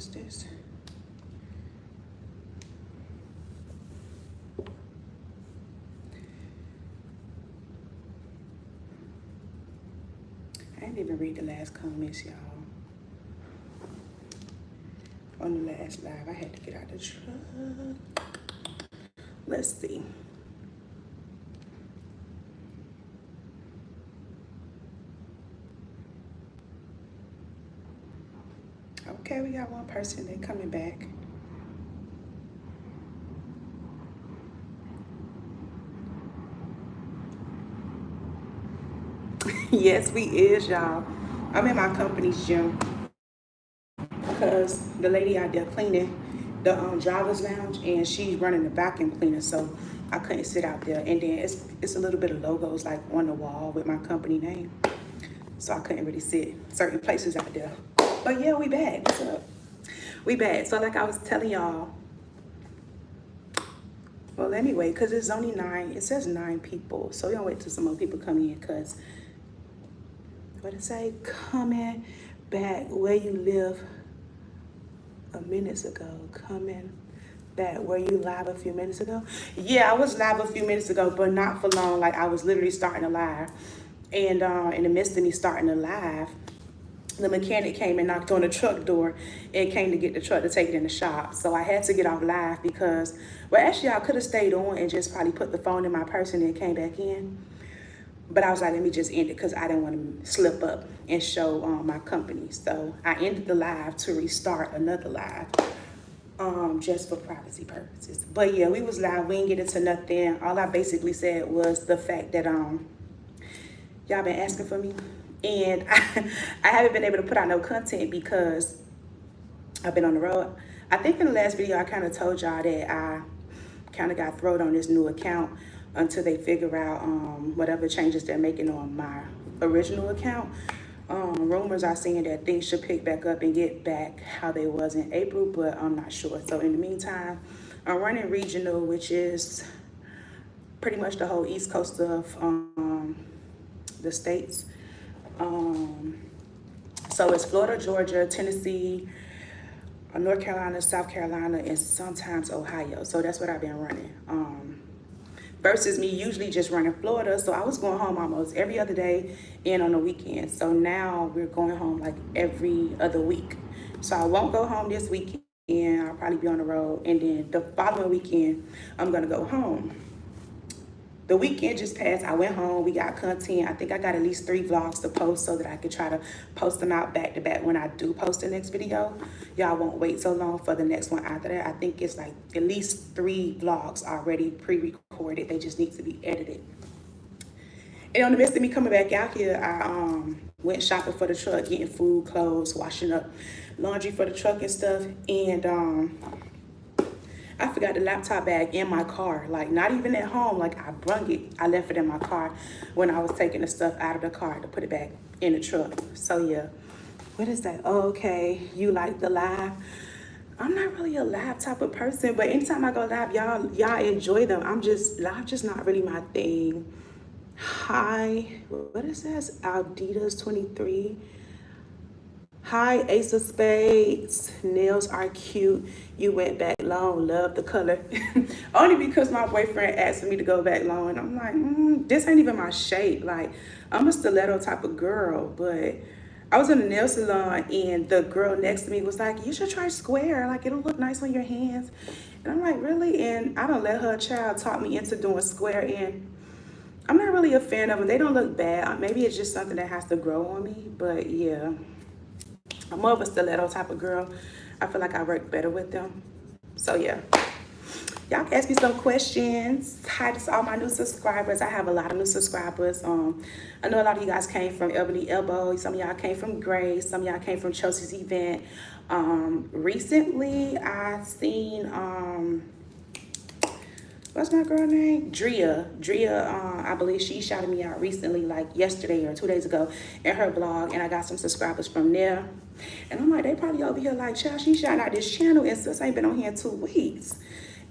is this? I didn't even read the last comments, y'all. On the last live, I had to get out the truck. Let's see. Okay, we got one person. They coming back. Yes, we is, y'all. I'm in my company's gym because the lady out there cleaning the driver's lounge, and she's running the vacuum cleaner, so I couldn't sit out there. And then it's a little bit of logos like on the wall with my company name, so I couldn't really sit certain places out there. But yeah, we back. What's up? We back. So like I was telling y'all, well, anyway, because it's only 9, it says 9 people. So we're going to wait till some more people come in because, what it say? Coming back where you live a minute ago. Coming back where you live a few minutes ago. Yeah, I was live a few minutes ago, but not for long. Like I was literally starting a live. And in the midst of me starting a live, the mechanic came and knocked on the truck door and came to get the truck to take it in the shop. So I had to get off live because, well, actually I could have stayed on and just probably put the phone in my purse and then came back in. But I was like, let me just end it because I didn't want to slip up and show my company. So I ended the live to restart another live just for privacy purposes. But yeah, we was live. We didn't get into nothing. All I basically said was the fact that y'all been asking for me. And I haven't been able to put out no content because I've been on the road. I think in the last video, I kind of told y'all that I kind of got thrown on this new account until they figure out whatever changes they're making on my original account. Rumors are saying that things should pick back up and get back how they was in April, but I'm not sure. So in the meantime, I'm running regional, which is pretty much the whole East Coast of the states. So it's Florida, Georgia, Tennessee, North Carolina, South Carolina, and sometimes Ohio. So that's what I've been running. Versus me usually just running Florida. So I was going home almost every other day and on the weekend. So now we're going home like every other week. So I won't go home this weekend. I'll probably be on the road. And then the following weekend, I'm going to go home. The weekend just passed. I went home. We got content. I think I got at least 3 vlogs to post so that I could try to post them out back to back when I do post the next video. Y'all won't wait so long for the next one after that. I think it's like at least 3 vlogs already pre-recorded. They just need to be edited. And on the midst of me coming back out here, I went shopping for the truck, getting food, clothes, washing up laundry for the truck and stuff. And I forgot the laptop bag in my car, like not even at home. Like I brung it, I left it in my car when I was taking the stuff out of the car to put it back in the truck. So yeah, what is that? Oh, okay, you like the live? I'm not really a live type of person, but anytime I go live, y'all enjoy them. I'm just live, just not really my thing. Hi, what is this? Adidas 23. Hi, Ace of Spades. Nails are cute. You went back long. Love the color. Only because my boyfriend asked me to go back long. And I'm like, this ain't even my shape. Like, I'm a stiletto type of girl. But I was in a nail salon and the girl next to me was like, you should try square. Like, it'll look nice on your hands. And I'm like, really? And I don't let her child talk me into doing square. And I'm not really a fan of them. They don't look bad. Maybe it's just something that has to grow on me. But yeah. I'm more of a stiletto type of girl. I feel like I work better with them. So yeah, y'all can ask me some questions. Hi to all my new subscribers. I have a lot of new subscribers. I know a lot of you guys came from Ebony Elbow. Some of y'all came from Grace. Some of y'all came from Chelsea's event. Recently, I seen what's my girl name? Drea, I believe she shouted me out recently, like yesterday or 2 days ago in her blog, and I got some subscribers from there. And I'm like, they probably over here like, child, she shouting out this channel and sis ain't been on here in 2 weeks.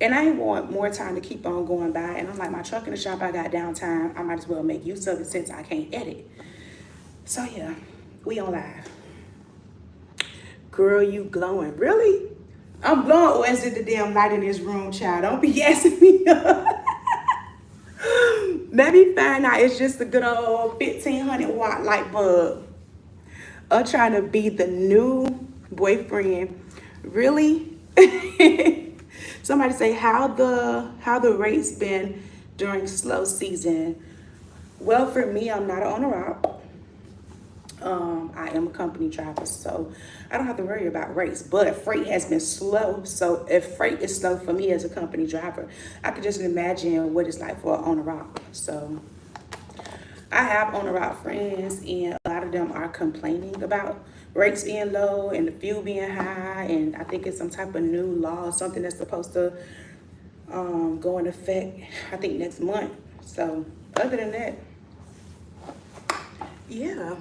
And I ain't want more time to keep on going by. And I'm like, my truck in the shop, I got downtime. I might as well make use of it since I can't edit. So yeah, we on live. Girl, you glowing. Really? I'm glowing, or is it the damn light in this room, child? Don't be gassing me up. Maybe find out it's just a good old 1500-watt light bulb. Or trying to be the new boyfriend. Really? Somebody say how the rates been during slow season. Well, for me, I'm not an owner op. I am a company driver, so I don't have to worry about rates. But freight has been slow, so if freight is slow for me as a company driver, I could just imagine what it's like for an owner op. So I have owner op friends, and a lot of them are complaining about rates being low and the fuel being high, and I think it's some type of new law, something that's supposed to go in effect, I think next month. So other than that, yeah.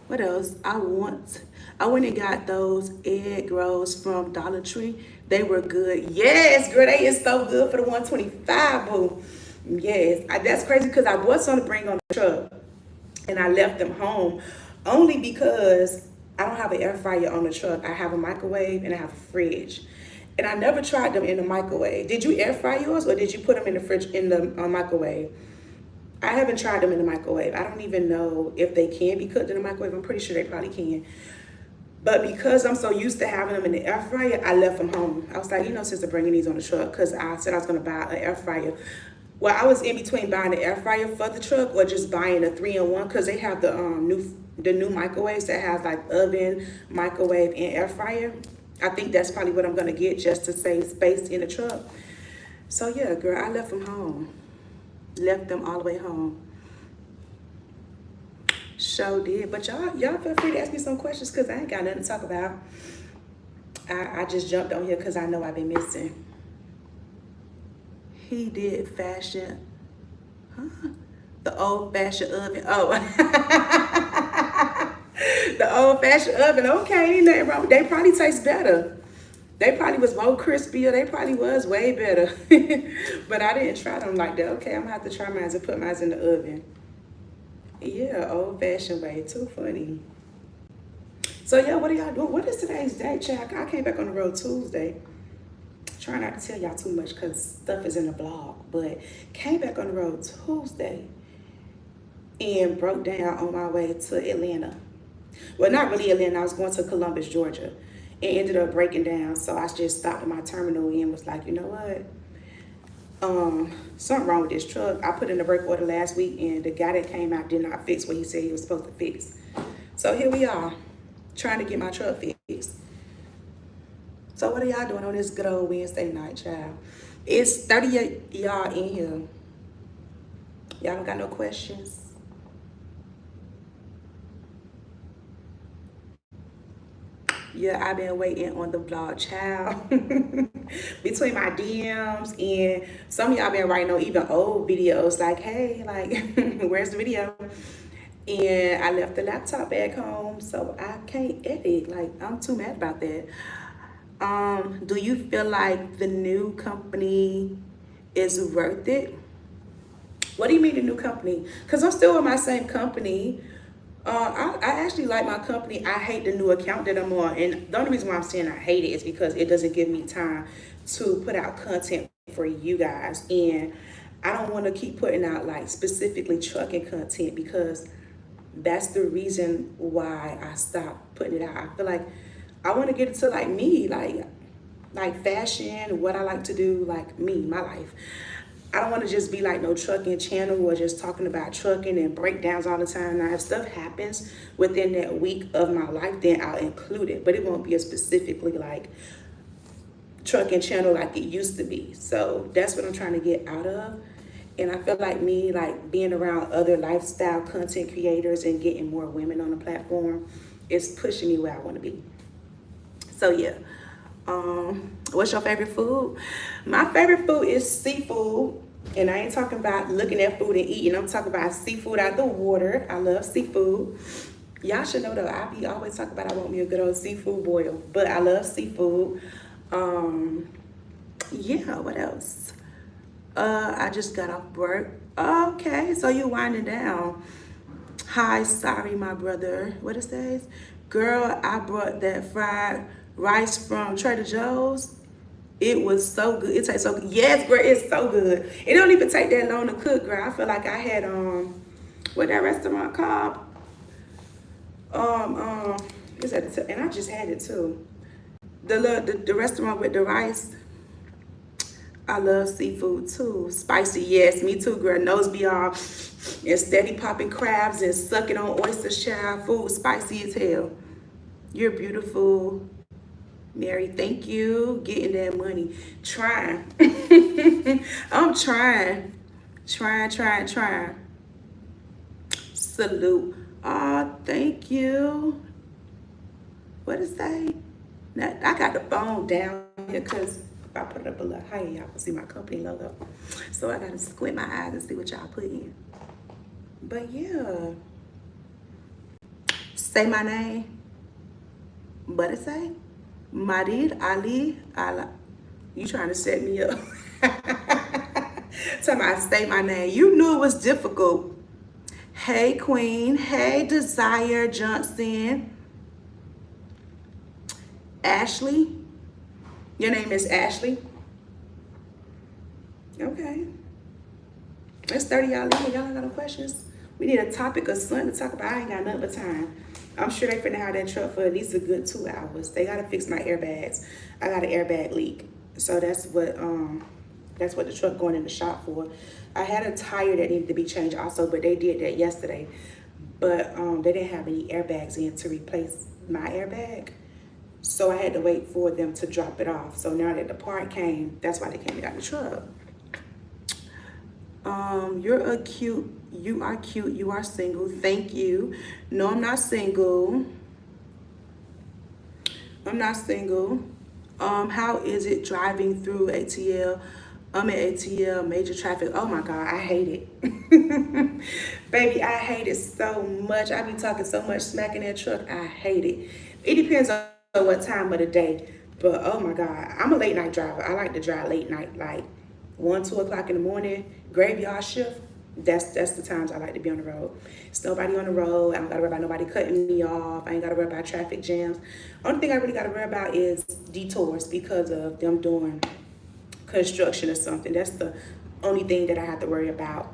What else? I went and got those egg rolls from Dollar Tree. They were good. Yes, girl, they is so good for the 125, boo. Yes, that's crazy because I was going to bring on the truck and I left them home only because I don't have an air fryer on the truck. I have a microwave and I have a fridge. And I never tried them in the microwave. Did you air fry yours or did you put them in the fridge in the microwave? I haven't tried them in the microwave. I don't even know if they can be cooked in the microwave. I'm pretty sure they probably can. But because I'm so used to having them in the air fryer, I left them home. I was like, since I'm bringing these on the truck, because I said I was going to buy an air fryer. Well, I was in between buying the air fryer for the truck or just buying a 3-in-1 because they have the new microwaves that have like oven, microwave, and air fryer. I think that's probably what I'm going to get just to save space in the truck. So yeah, girl, I left them home. Left them all the way home. Sure did. But y'all feel free to ask me some questions because I ain't got nothing to talk about. I just jumped on here because I know I've been missing. He did fashion. Huh? The old-fashioned oven. Oh. The old-fashioned oven. Okay, nothing wrong. They probably taste better. They probably was more crispier. They probably was way better. But I didn't try them like that. Okay, I'm going to have to try mine and put mine in the oven. Yeah, old-fashioned way. Too funny. So, yeah, what are y'all doing? What is today's day, child? I came back on the road Tuesday. Trying not to tell y'all too much because stuff is in the blog. But came back on the road Tuesday and broke down on my way to Atlanta. Well, not really Atlanta. I was going to Columbus, Georgia. It ended up breaking down, so I just stopped at my terminal and was like, you know what? Something wrong with this truck. I put in a brake order last week, and the guy that came out did not fix what he said he was supposed to fix. So here we are, trying to get my truck fixed. So what are y'all doing on this good old Wednesday night, child? It's 30 y'all in here. Y'all don't got no questions? Yeah, I've been waiting on the vlog, child. Between my DMs and some of y'all been writing on even old videos like, hey, like, where's the video? And I left the laptop back home, so I can't edit. Like, I'm too mad about that. Do you feel like the new company is worth it? What do you mean the new company? Because I'm still with my same company. I actually like my company. I hate the new account that I'm on. And the only reason why I'm saying I hate it is because it doesn't give me time to put out content for you guys. And I don't want to keep putting out like specifically trucking content because that's the reason why I stopped putting it out. I feel like I want to get into like me, like fashion, what I like to do, like me, my life. I don't want to just be like no trucking channel or just talking about trucking and breakdowns all the time. Now, if stuff happens within that week of my life, then I'll include it. But it won't be a specifically like trucking channel like it used to be. So that's what I'm trying to get out of. And I feel like me, like being around other lifestyle content creators and getting more women on the platform is pushing me where I want to be. So yeah. What's your favorite food? My favorite food is seafood. And I ain't talking about looking at food and eating. I'm talking about seafood out the water. I love seafood. Y'all should know though, I be always talking about I want me a good old seafood boil. But I love seafood. Yeah, what else? I just got off work. Okay, so you winding down. Hi, sorry, my brother. What it says? Girl, I brought that fried rice from Trader Joe's. It was so good. It tastes so good. Yes, girl, it's so good. It don't even take that long to cook, girl. I feel like I had what that restaurant called? Um um it's at the and I just had it too. The restaurant with the rice. I love seafood too. Spicy, yes, me too, girl. Nose be all and steady popping crabs and sucking on oyster shell. Food spicy as hell. You're beautiful, Mary. Thank you. Getting that money. Trying. I'm trying. Trying. Salute. Oh, thank you. What is that? Now, I got the phone down here because if I put it up a little higher, y'all can see my company logo. So I got to squint my eyes and see what y'all put in. But yeah. Say my name. What it say? Marid Ali Allah. You trying to set me up. Tell me I say my name. You knew it was difficult. Hey, Queen. Hey, Desire Johnson. Ashley. Your name is Ashley? Okay. That's 30 y'all in here. Y'all ain't got no questions? We need a topic or something to talk about. I ain't got nothing but time. I'm sure they finna have that truck for at least a good 2 hours. They gotta fix my airbags. I got an airbag leak. So that's what the truck going in the shop for. I had a tire that needed to be changed also, but they did that yesterday. But they didn't have any airbags in to replace my airbag. So I had to wait for them to drop it off. So now that the part came, that's why they came and got the truck. You are cute, you are single. Thank you. No, I'm not single. How is it driving through ATL? I'm at ATL, major traffic. Oh my God, I hate it. Baby, I hate it so much. I be talking so much smack in that truck. I hate it. It depends on what time of the day. But oh my God, I'm a late night driver. I like to drive late night, like 1, 2 o'clock in the morning, graveyard shift. That's the times I like to be on the road. It's nobody on the road. I don't gotta worry about nobody cutting me off. I ain't gotta worry about traffic jams. Only thing I really gotta worry about is detours because of them doing construction or something. That's the only thing that I have to worry about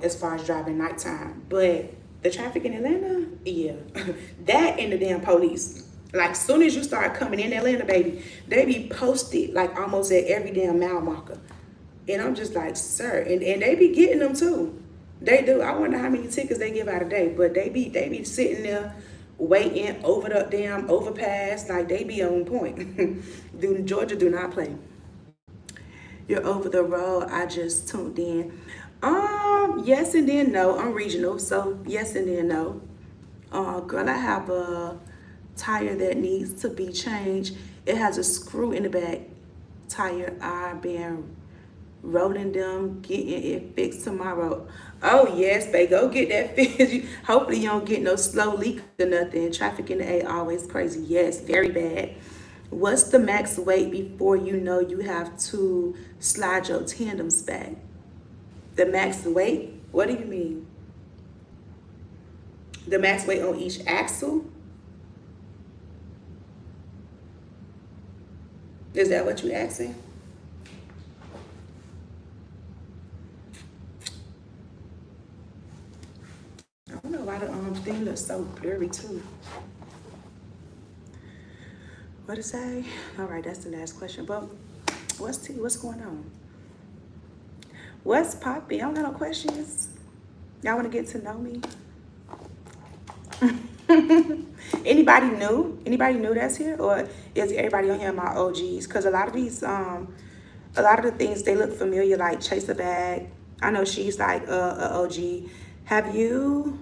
as far as driving nighttime. But the traffic in Atlanta, yeah. That and the damn police. Like, soon as you start coming in Atlanta, baby, they be posted like almost at every damn mile marker. And I'm just like, sir, and they be getting them too. They do. I wonder how many tickets they give out a day, but they be sitting there waiting over the damn overpass. Like, they be on point. Georgia do not play. You're over the road. I just tuned in. Yes and then no. I'm regional, so yes and then no. Girl, I have a tire that needs to be changed. It has a screw in the back tire. I've been rolling them, getting it fixed tomorrow. Oh yes, babe, go get that fixed. Hopefully you don't get no slow leak or nothing. Traffic in the A always crazy. Yes, very bad. What's the max weight before you know you have to slide your tandems back? The max weight? What do you mean? The max weight on each axle? Is that what you're asking? I don't know why the thing looks so blurry too. What to say? All right, that's the last question. But what's going on? What's popping? I don't got no questions. Y'all want to get to know me? Anybody new? Anybody new that's here, or is everybody on here my OGs? Because a lot of these, a lot of the things they look familiar, like Chase a Bag. I know she's like a OG. Have you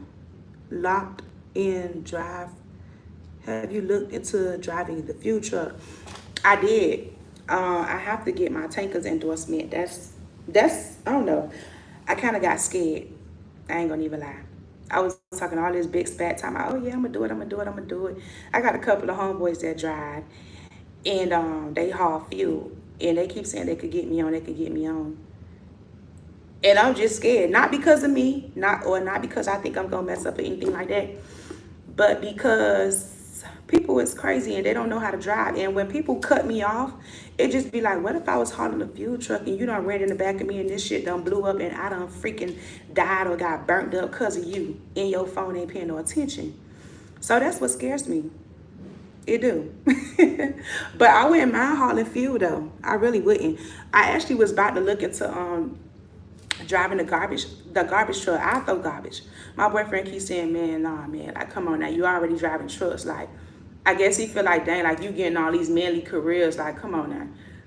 locked in drive? Have you looked into driving the fuel truck? I did. I have to get my tanker's endorsement. That's I don't know. I kind of got scared. I ain't gonna even lie. I was talking all this big spat time. Oh yeah, I'm gonna do it. I got a couple of homeboys that drive, and they haul fuel, and they keep saying they could get me on. And I'm just scared, not because of me, not because I think I'm gonna mess up or anything like that, but because people is crazy and they don't know how to drive. And when people cut me off, it just be like, what if I was hauling a fuel truck and you done ran in the back of me and this shit done blew up and I done freaking died or got burnt up because of you and your phone ain't paying no attention. So that's what scares me. It do. But I wouldn't mind hauling fuel though. I really wouldn't. I actually was about to look into driving the garbage truck. I throw garbage. My boyfriend keeps saying, man, nah, man, like, come on now, you already driving trucks. Like, I guess he feel like, dang, like, you getting all these manly careers. Like, come on now.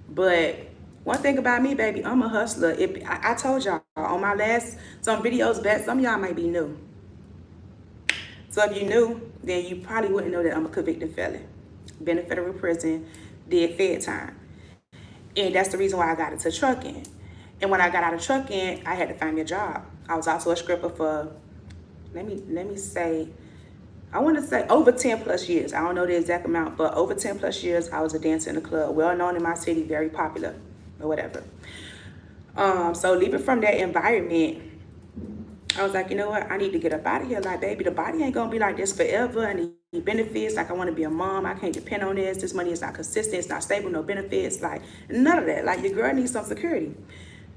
But one thing about me, baby, I'm a hustler. I told y'all on my some videos back, some of y'all might be new. So if you knew, then you probably wouldn't know that I'm a convicted felon. Been in federal prison, did Fed time. And that's the reason why I got into trucking. And when I got out of trucking, I had to find me a job. I was also a stripper for, let me say, I want to say over 10 plus years. I don't know the exact amount, but over 10 plus years, I was a dancer in the club. Well known in my city, very popular, or whatever. So leaving from that environment, I was like, you know what? I need to get up out of here. Like, baby, the body ain't going to be like this forever. I need benefits. Like, I want to be a mom. I can't depend on this. This money is not consistent. It's not stable. No benefits. Like, none of that. Like, your girl needs some security.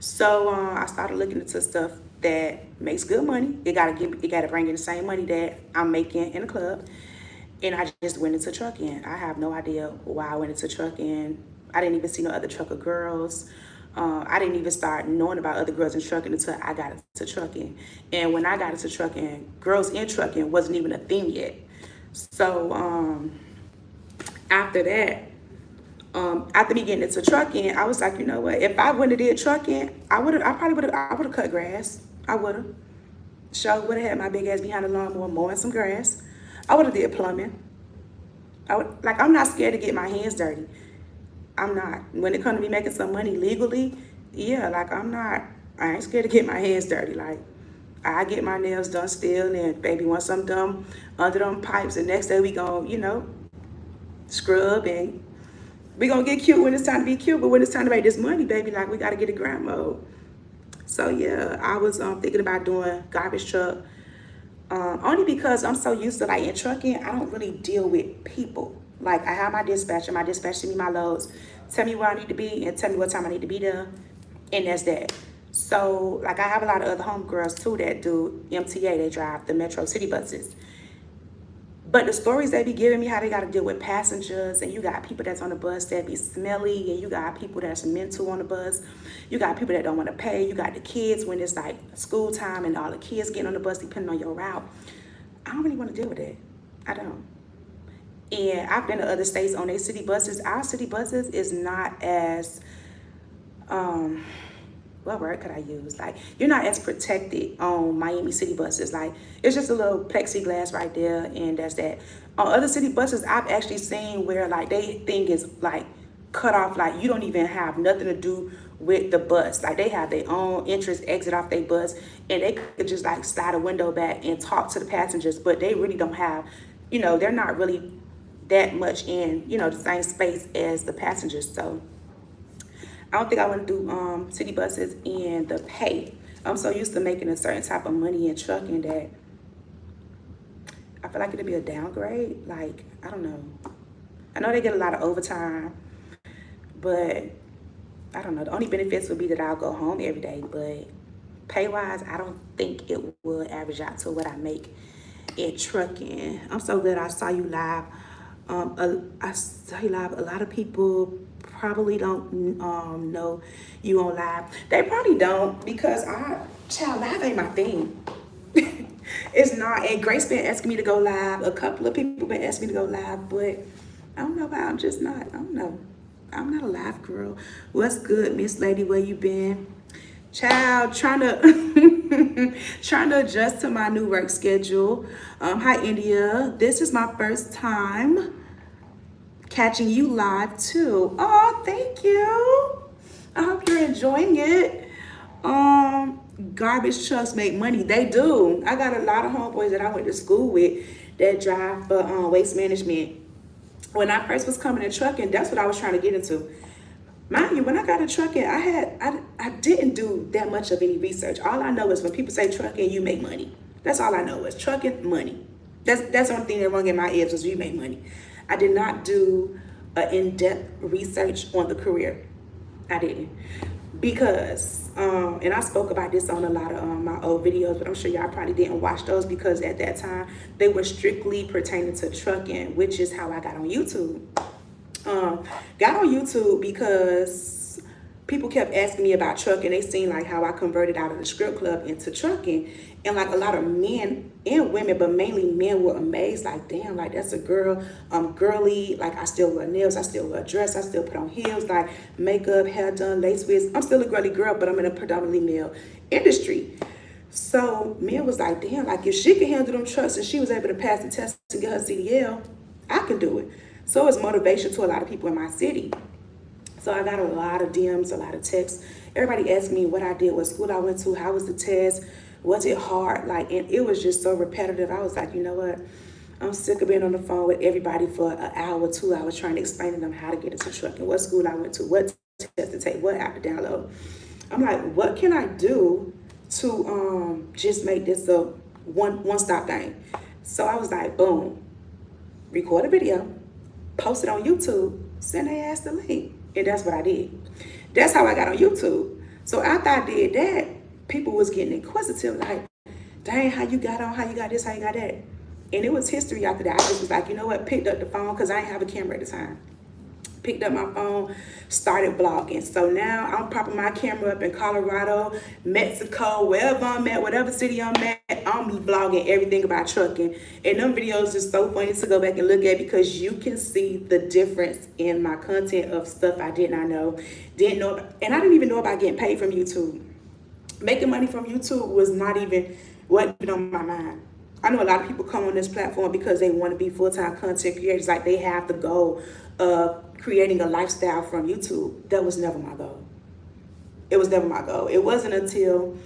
So I started looking into stuff that makes good money. It gotta bring in the same money that I'm making in the club. And I just went into trucking. I have no idea why I went into trucking. I didn't even see no other trucker girls. I didn't even start knowing about other girls in trucking until I got into trucking. And when I got into trucking, girls in trucking wasn't even a thing yet. So after that, after me getting into trucking, I was like, you know what? If I wouldn't have did trucking, I would have cut grass. I would have. Sure would have had my big ass behind the lawnmower mowing some grass. I would have did plumbing. I'm not scared to get my hands dirty. I'm not. When it comes to me making some money legally, yeah, like I ain't scared to get my hands dirty. Like, I get my nails done still, and baby, once I'm done under them pipes, the next day we gon', scrub, and we gonna get cute when it's time to be cute, but when it's time to make this money, baby, like, we gotta get a grind mode. So yeah, I was thinking about doing garbage truck, only because I'm so used to, like, in trucking, I don't really deal with people. Like, I have my dispatcher send me my loads, tell me where I need to be, and tell me what time I need to be there, and that's that. So, like, I have a lot of other homegirls too that do MTA. They drive the Metro City buses. But the stories they be giving me, how they got to deal with passengers, and you got people that's on the bus that be smelly, and you got people that's mental on the bus. You got people that don't want to pay. You got the kids when it's like school time and all the kids getting on the bus depending on your route. I don't really want to deal with that. I don't. And I've been to other states on their city buses. Our city buses is not as, what word could I use? Like, you're not as protected on Miami city buses. Like, it's just a little plexiglass right there, and that's that. On other city buses, I've actually seen where, like, they thing is, like, cut off. Like, you don't even have nothing to do with the bus. Like, they have their own entrance, exit off their bus, and they could just, like, slide a window back and talk to the passengers, but they really don't have, they're not really that much in, the same space as the passengers. So I don't think I want to do city buses, and the pay. I'm so used to making a certain type of money in trucking that I feel like it'd be a downgrade. Like, I don't know. I know they get a lot of overtime, but I don't know. The only benefits would be that I'll go home every day, but pay-wise, I don't think it will average out to what I make in trucking. I'm so glad I saw you live. I saw you live. A lot of people probably don't know you on live. They probably don't, because live ain't my thing. It's not. And Grace been asking me to go live. A couple of people been asking me to go live, but I don't know why. I'm just not. I don't know. I'm not a live girl. What's good, Miss Lady? Where you been? Child, trying to adjust to my new work schedule. Hi, India. This is my first time catching you live too. Oh, thank you. I hope you're enjoying it. Garbage trucks make money. They do. I got a lot of homeboys that I went to school with that drive for waste management. When I first was coming in trucking, that's what I was trying to get into. Mind you, when I got a trucking, I didn't do that much of any research. All I know is when people say trucking, you make money. That's all I know is trucking, money. That's the only thing that rung in my ears was you make money. I did not do in-depth research on the career. I didn't. Because, and I spoke about this on a lot of my old videos, but I'm sure y'all probably didn't watch those because at that time, they were strictly pertaining to trucking, which is how I got on YouTube. Got on YouTube because people kept asking me about trucking. They seen like how I converted out of the strip club into trucking. And like a lot of men and women, but mainly men were amazed, like, damn, like that's a girl, girly, like I still wear nails, I still wear a dress, I still put on heels, like makeup, hair done, lace wigs. I'm still a girly girl, but I'm in a predominantly male industry. So men was like, damn, like if she can handle them trucks and she was able to pass the test to get her CDL, I can do it. So it's motivation to a lot of people in my city. So I got a lot of DMs, a lot of texts. Everybody asked me what I did, what school I went to, how was the test, was it hard? Like, and it was just so repetitive. I was like, you know what? I'm sick of being on the phone with everybody for an hour, 2 hours trying to explain to them how to get into trucking, what school I went to, what test to take, what app to download. I'm like, what can I do to just make this a one-stop thing? So I was like, boom, record a video, post it on YouTube, send their ass the link. And that's what I did. That's how I got on YouTube. So after I did that, people was getting inquisitive, like, dang, how you got on, how you got this, how you got that. And it was history after that. I just was like, you know what, picked up the phone, because I didn't have a camera at the time. Picked up my phone, started vlogging. So now I'm propping my camera up in Colorado, Mexico, wherever I'm at, whatever city I'm at, I'm vlogging everything about trucking. And them videos are so funny to go back and look at because you can see the difference in my content of stuff I did not know, didn't know, and I didn't even know about getting paid from YouTube. Making money from YouTube wasn't even on my mind. I know a lot of people come on this platform because they want to be full-time content creators, like they have the goal of creating a lifestyle from YouTube. That was never my goal. It was never my goal. It wasn't until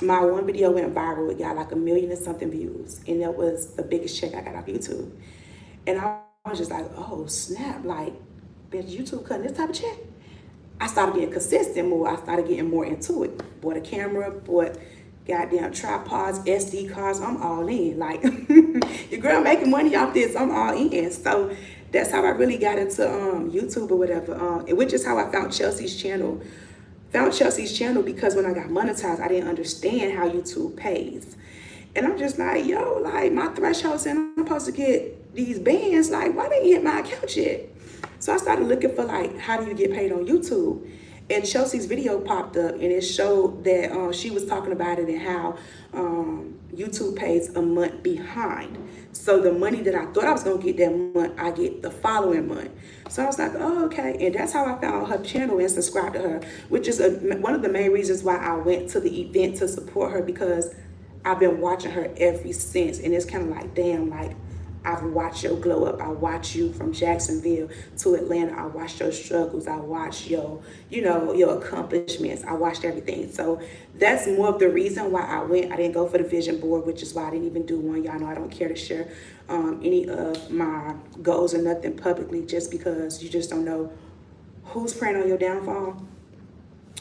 my one video went viral, it got like 1 million and something views, and that was the biggest check I got off YouTube. And I was just like, oh snap, like, bitch, YouTube cutting this type of check? I started getting consistent more. I started getting more into it. Bought a camera, bought goddamn tripods, SD cards. I'm all in. Like, your girl making money off this. I'm all in. So that's how I really got into YouTube or whatever. Which is how I found Chelsea's channel. Found Chelsea's channel because when I got monetized, I didn't understand how YouTube pays. And I'm just like, yo, like my threshold saying I'm supposed to get these bands. Like, why didn't you hit my account yet? So I started looking for like, how do you get paid on YouTube? And Chelsea's video popped up and it showed that she was talking about it and how YouTube pays a month behind. So the money that I thought I was gonna get that month, I get the following month. So I was like, oh, okay. And that's how I found her channel and subscribed to her, which is one of the main reasons why I went to the event to support her, because I've been watching her ever since. And it's kind of like, damn, like, I've watched your glow up. I watched you from Jacksonville to Atlanta. I watched your struggles. I watched your, your accomplishments. I watched everything. So that's more of the reason why I went. I didn't go for the vision board, which is why I didn't even do one. Y'all know I don't care to share any of my goals or nothing publicly, just because you just don't know who's praying on your downfall.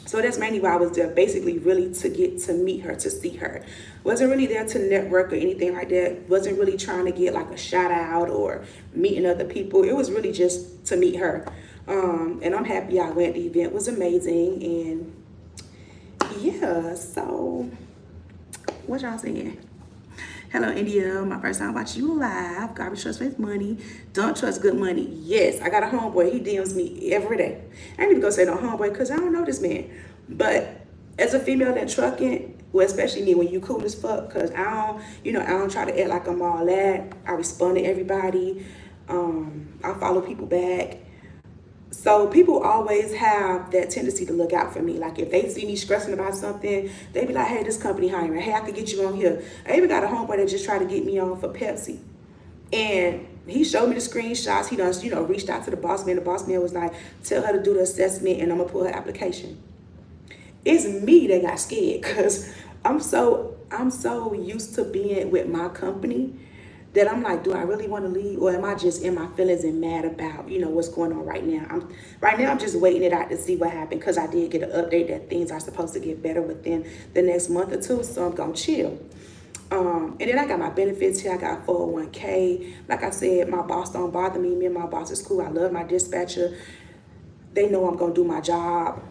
So that's mainly why I was there, basically really to get to meet her, to see her. Wasn't really there to network or anything like that. Wasn't really trying to get like a shout out or meeting other people. It was really just to meet her. And I'm happy I went. The event was amazing. And yeah, so what y'all saying? Hello, India. My first time watching you live. Garbage trust with money. Don't trust good money. Yes, I got a homeboy. He DMs me every day. I ain't even gonna say no homeboy because I don't know this man. But as a female that trucking, well, especially me, when you cool as fuck, because I don't try to act like I'm all that. I respond to everybody. I follow people back. So people always have that tendency to look out for me. Like if they see me stressing about something, they be like, hey, this company hiring. Hey, I could get you on here. I even got a homeboy that just tried to get me on for Pepsi. And he showed me the screenshots. He done, reached out to the boss man. The boss man was like, tell her to do the assessment and I'm gonna pull her application. It's me that got scared because I'm so used to being with my company that I'm like, do I really want to leave, or am I just in my feelings and mad about, you know, what's going on right now? I'm just waiting it out to see what happened, because I did get an update that things are supposed to get better within the next month or two, so I'm gonna chill. And then I got my benefits here. I got 401k. Like I said, my boss don't bother me. Me and my boss is cool. I love my dispatcher. They know I'm gonna do my job.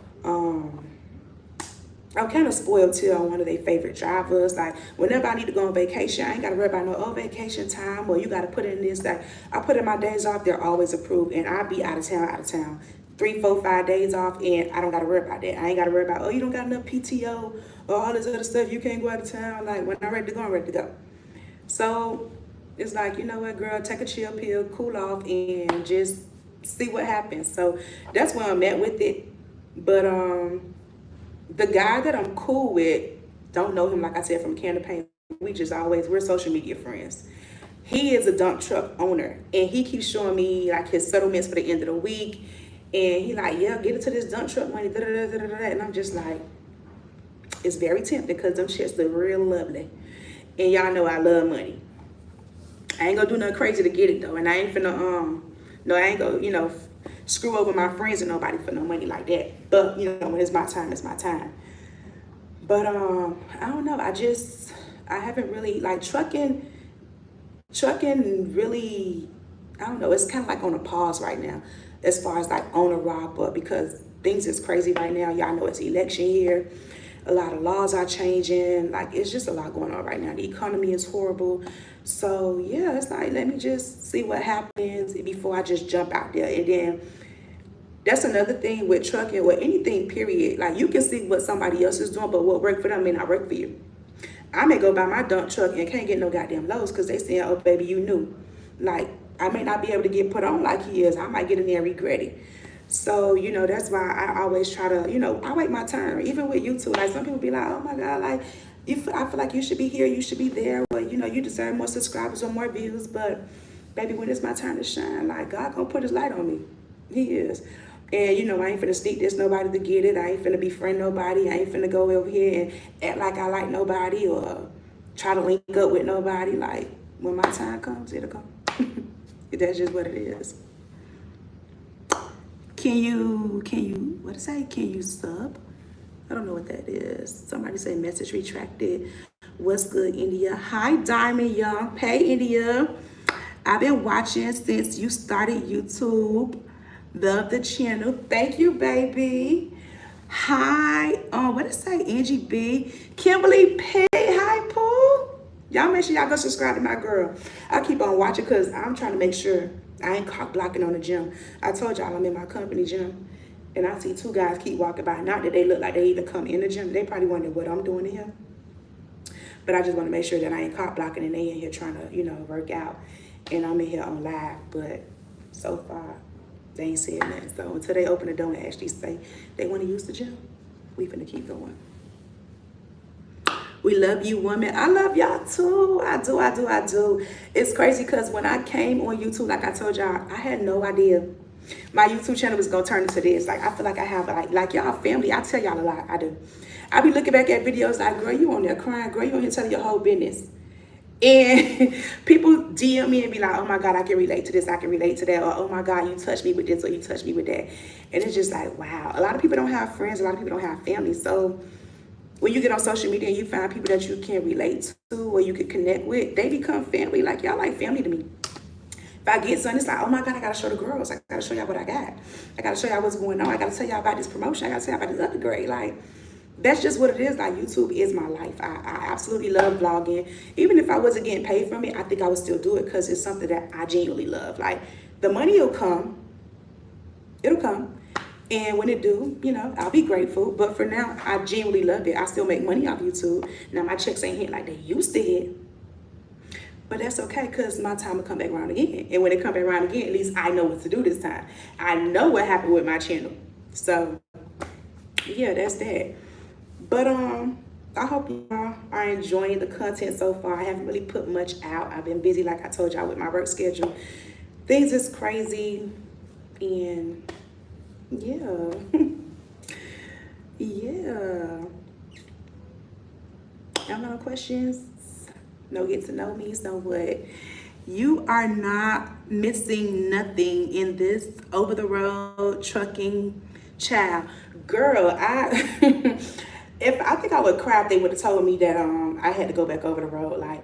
I'm kind of spoiled too. I'm one of their favorite drivers. Like, whenever I need to go on vacation, I ain't got to worry about no, vacation time, or you got to put in this. Like, I put in my days off, they're always approved. And I be out of town. 3, 4, 5 days off, and I don't got to worry about that. I ain't got to worry about, oh, you don't got enough PTO or all this other stuff. You can't go out of town. Like, when I'm ready to go, I'm ready to go. So it's like, you know what, girl, take a chill pill, cool off, and just see what happens. So that's where I'm at with it. But the guy that I'm cool with, don't know him, like I said, from Can of Paint. We're social media friends. He is a dump truck owner, and he keeps showing me like his settlements for the end of the week. And he like, yeah, get into this dump truck money, da, da, da, da, da, da. And I'm just like, it's very tempting, because them shits look real lovely. And y'all know I love money. I ain't gonna do nothing crazy to get it though. And I ain't finna, no, I ain't gonna, you know, screw over my friends or nobody for no money like that. But, you know, when it's my time, it's my time. But, I don't know. I haven't really, like, trucking really, I don't know. It's kind of like on a pause right now, as far as like owner robber, because things is crazy right now. Y'all know it's election year. A lot of laws are changing. Like, it's just a lot going on right now. The economy is horrible. So yeah, it's like, let me just see what happens before I just jump out there. And then that's another thing with trucking, or anything, period. Like, you can see what somebody else is doing, but what worked for them may not work for you. I may go buy my dump truck and can't get no goddamn loads, because they saying, oh, baby, you knew. Like, I may not be able to get put on like he is. I might get in there and regret it. So, you know, that's why I always try to, you know, I wait my turn. Even with YouTube, like, some people be like, oh my God, like, I feel like you should be here, you should be there. Well, you know, you deserve more subscribers or more views. But baby, when it's my turn to shine, like, God gonna put his light on me. He is. And, you know, I ain't finna sneak this nobody to get it. I ain't finna befriend nobody. I ain't finna go over here and act like I like nobody, or try to link up with nobody. Like, when my time comes, it'll come. That's just what it is. Can you, what to say? Can you sub? I don't know what that is. Somebody say message retracted. What's good, India? Hi, Diamond Young. Hey, India. I've been watching since you started YouTube. Love the channel. Thank you, baby. Hi. What did it say? Angie B. Kimberly P. Hi, Pooh. Y'all make sure y'all go subscribe to my girl. I keep on watching, because I'm trying to make sure I ain't caught blocking on the gym. I told y'all I'm in my company gym, and I see 2 guys keep walking by. Not that they look like they even come in the gym. They probably wonder what I'm doing in here. But I just want to make sure that I ain't caught blocking and they in here trying to, you know, work out. And I'm in here on live. But so far, they ain't said nothing. So until they open the door and actually say they want to use the gym, we finna keep going. We love you, woman. I love y'all too. I do. It's crazy, because when I came on YouTube, like I told y'all, I had no idea my YouTube channel was gonna turn into this. Like, I feel like I have like y'all family. I tell y'all a lot. I do. I be looking back at videos like, girl, you on there crying, girl, you on here telling your whole business. And people DM me and be like, oh my God, I can relate to this, I can relate to that, or oh my God, you touched me with this, or you touched me with that. And it's just like, wow. A lot of people don't have friends, a lot of people don't have family. So when you get on social media and you find people that you can relate to or you can connect with, they become family. Like, y'all like family to me. If I get something, it's like, oh my God, I gotta show the girls. I gotta show y'all what I got. I gotta show y'all what's going on. I gotta tell y'all about this promotion. I gotta tell y'all about this upgrade. Like, that's just what it is. Like, YouTube is my life. I absolutely love vlogging. Even if I wasn't getting paid from it, I think I would still do it, because it's something that I genuinely love. Like, the money will come. It'll come. And when it do, you know, I'll be grateful. But for now, I genuinely love it. I still make money off YouTube. Now, my checks ain't hit like they used to hit. But that's okay, because my time will come back around again. And when it come back around again, at least I know what to do this time. I know what happened with my channel. So, yeah, that's that. But I hope y'all are enjoying the content so far. I haven't really put much out. I've been busy, like I told y'all, with my work schedule. Things is crazy. And yeah. Yeah. Y'all no questions? No get to know me, no what? You are not missing nothing in this over the road trucking child. Girl, I if I think I would cry if they would have told me that I had to go back over the road. Like,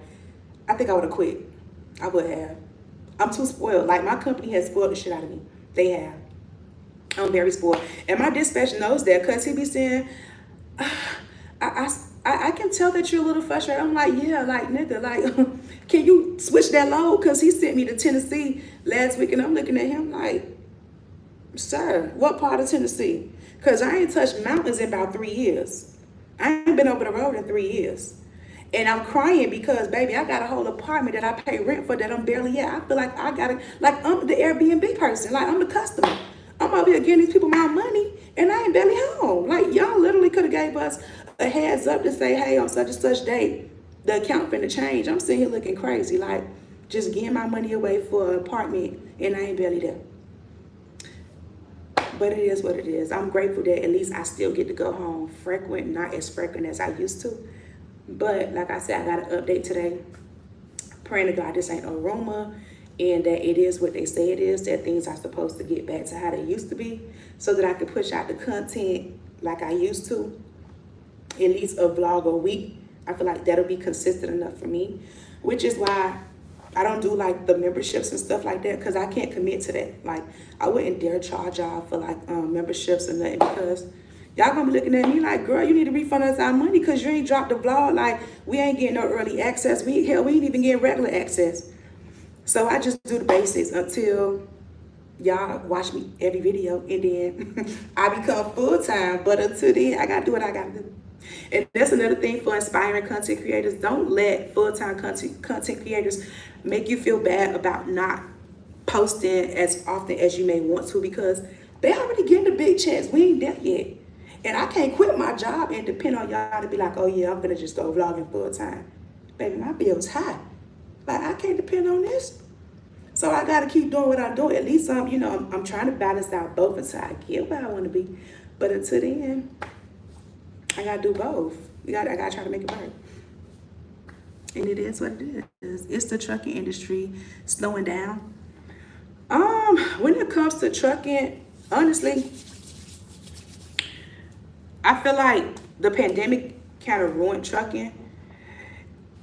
I think I would have quit. I would have. I'm too spoiled. Like, my company has spoiled the shit out of me. They have. I'm very spoiled. And my dispatch knows that because he be saying, I, I can tell that you're a little frustrated. I'm like, yeah, like, nigga, like, can you switch that load? Because he sent me to Tennessee last week, and I'm looking at him like, sir, what part of Tennessee? Because I ain't touched mountains in about 3 years. I ain't been over the road in 3 years. And I'm crying because, baby, I got a whole apartment that I pay rent for that I'm barely at. I feel like I got to, like, I'm the Airbnb person. Like, I'm the customer. I'm over here getting these people my money, and I ain't barely home. Like, y'all literally could have gave us a heads up to say, hey, on such and such date, the account finna change. I'm sitting here looking crazy, like, just getting my money away for an apartment, and I ain't barely there. But it is what it is. I'm grateful that at least I still get to go home frequent, not as frequent as I used to. But like I said, I got an update today. Praying to God this ain't no rumor and that it is what they say it is, that things are supposed to get back to how they used to be so that I can push out the content like I used to, at least a vlog a week. I feel like that'll be consistent enough for me, which is why I don't do like the memberships and stuff like that because I can't commit to that. Like, I wouldn't dare charge y'all for like memberships or nothing because y'all gonna be looking at me like, girl, you need to refund us our money because you ain't dropped the vlog. Like, we ain't getting no early access. We ain't even getting regular access. So I just do the basics until y'all watch me every video, and then I become full-time. But until then, I gotta do what I gotta do. And that's another thing for inspiring content creators. Don't let full-time content creators make you feel bad about not posting as often as you may want to because they already getting the big checks. We ain't there yet. And I can't quit my job and depend on y'all to be like, oh yeah, I'm gonna just go vlogging full time. Baby, my bill's high. Like, I can't depend on this. So I gotta keep doing what I'm doing. At least I'm trying to balance out both until I get where I wanna be. But until then, I gotta do both. I gotta try to make it work. And it is what it is. It's the trucking industry slowing down. When it comes to trucking, honestly, I feel like the pandemic kind of ruined trucking.